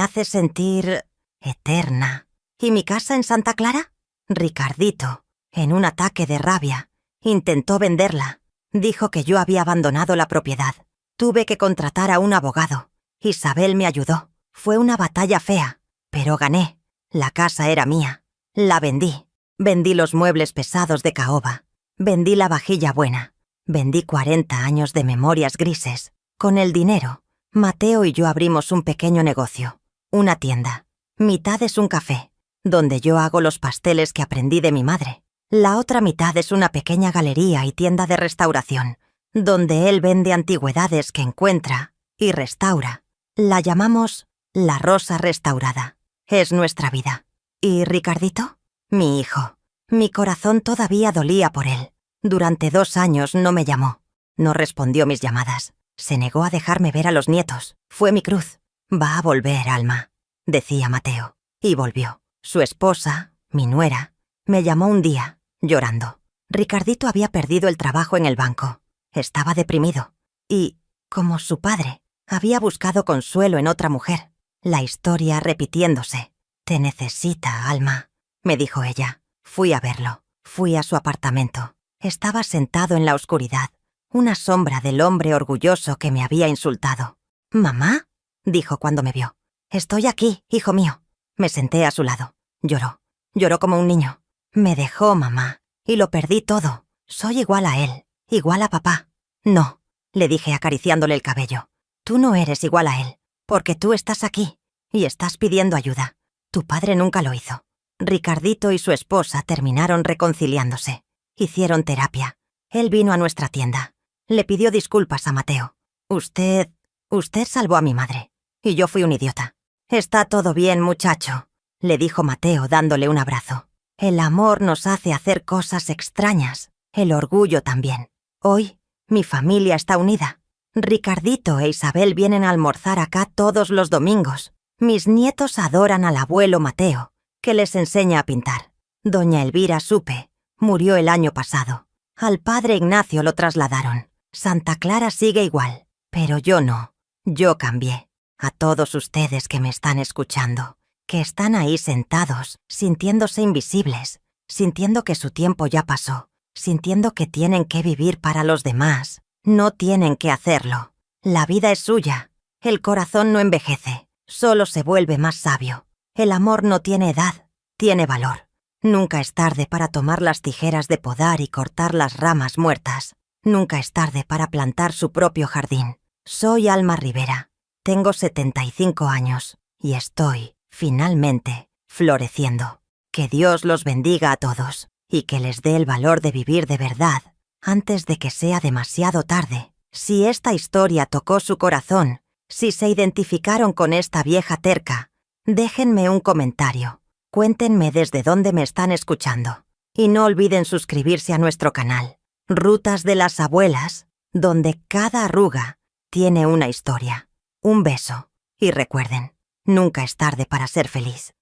hace sentir eterna. ¿Y mi casa en Santa Clara? Ricardito, en un ataque de rabia, intentó venderla. Dijo que yo había abandonado la propiedad. Tuve que contratar a un abogado. Isabel me ayudó. Fue una batalla fea, pero gané. La casa era mía. La vendí. Vendí los muebles pesados de caoba. Vendí la vajilla buena. Vendí 40 años de memorias grises. Con el dinero, Mateo y yo abrimos un pequeño negocio. Una tienda. Mitad es un café, donde yo hago los pasteles que aprendí de mi madre. La otra mitad es una pequeña galería y tienda de restauración, donde él vende antigüedades que encuentra y restaura. La llamamos La Rosa Restaurada. Es nuestra vida. ¿Y Ricardito? Mi hijo. Mi corazón todavía dolía por él. Durante 2 años no me llamó. No respondió mis llamadas. Se negó a dejarme ver a los nietos. Fue mi cruz. Va a volver, Alma, decía Mateo. Y volvió. Su esposa, mi nuera, me llamó un día, llorando. Ricardito había perdido el trabajo en el banco. Estaba deprimido. Y, como su padre, había buscado consuelo en otra mujer. La historia repitiéndose. «Te necesita, Alma», me dijo ella. Fui a verlo. Fui a su apartamento. Estaba sentado en la oscuridad, una sombra del hombre orgulloso que me había insultado. «¿Mamá?», dijo cuando me vio. «Estoy aquí, hijo mío». Me senté a su lado. Lloró. Lloró como un niño. «Me dejó, mamá, y lo perdí todo. Soy igual a él, igual a papá». «No, le dije acariciándole el cabello. Tú no eres igual a él, porque tú estás aquí y estás pidiendo ayuda. Tu padre nunca lo hizo. Ricardito y su esposa terminaron reconciliándose. Hicieron terapia. Él vino a nuestra tienda. Le pidió disculpas a Mateo. Usted salvó a mi madre. Y yo fui un idiota. Está todo bien, muchacho, le dijo Mateo dándole un abrazo. El amor nos hace hacer cosas extrañas. El orgullo también. Hoy, mi familia está unida. Ricardito e Isabel vienen a almorzar acá todos los domingos. Mis nietos adoran al abuelo Mateo, que les enseña a pintar. Doña Elvira Supe murió el año pasado. Al padre Ignacio lo trasladaron. Santa Clara sigue igual, pero yo no. Yo cambié. A todos ustedes que me están escuchando, que están ahí sentados, sintiéndose invisibles, sintiendo que su tiempo ya pasó, sintiendo que tienen que vivir para los demás, no tienen que hacerlo. La vida es suya. El corazón no envejece, solo se vuelve más sabio. El amor no tiene edad, tiene valor. Nunca es tarde para tomar las tijeras de podar y cortar las ramas muertas. Nunca es tarde para plantar su propio jardín. Soy Alma Rivera. Tengo 75 años y estoy, finalmente, floreciendo. Que Dios los bendiga a todos y que les dé el valor de vivir de verdad antes de que sea demasiado tarde. Si esta historia tocó su corazón, si se identificaron con esta vieja terca, déjenme un comentario. Cuéntenme desde dónde me están escuchando. Y no olviden suscribirse a nuestro canal, Rutas de las Abuelas, donde cada arruga tiene una historia. Un beso, y recuerden, nunca es tarde para ser feliz.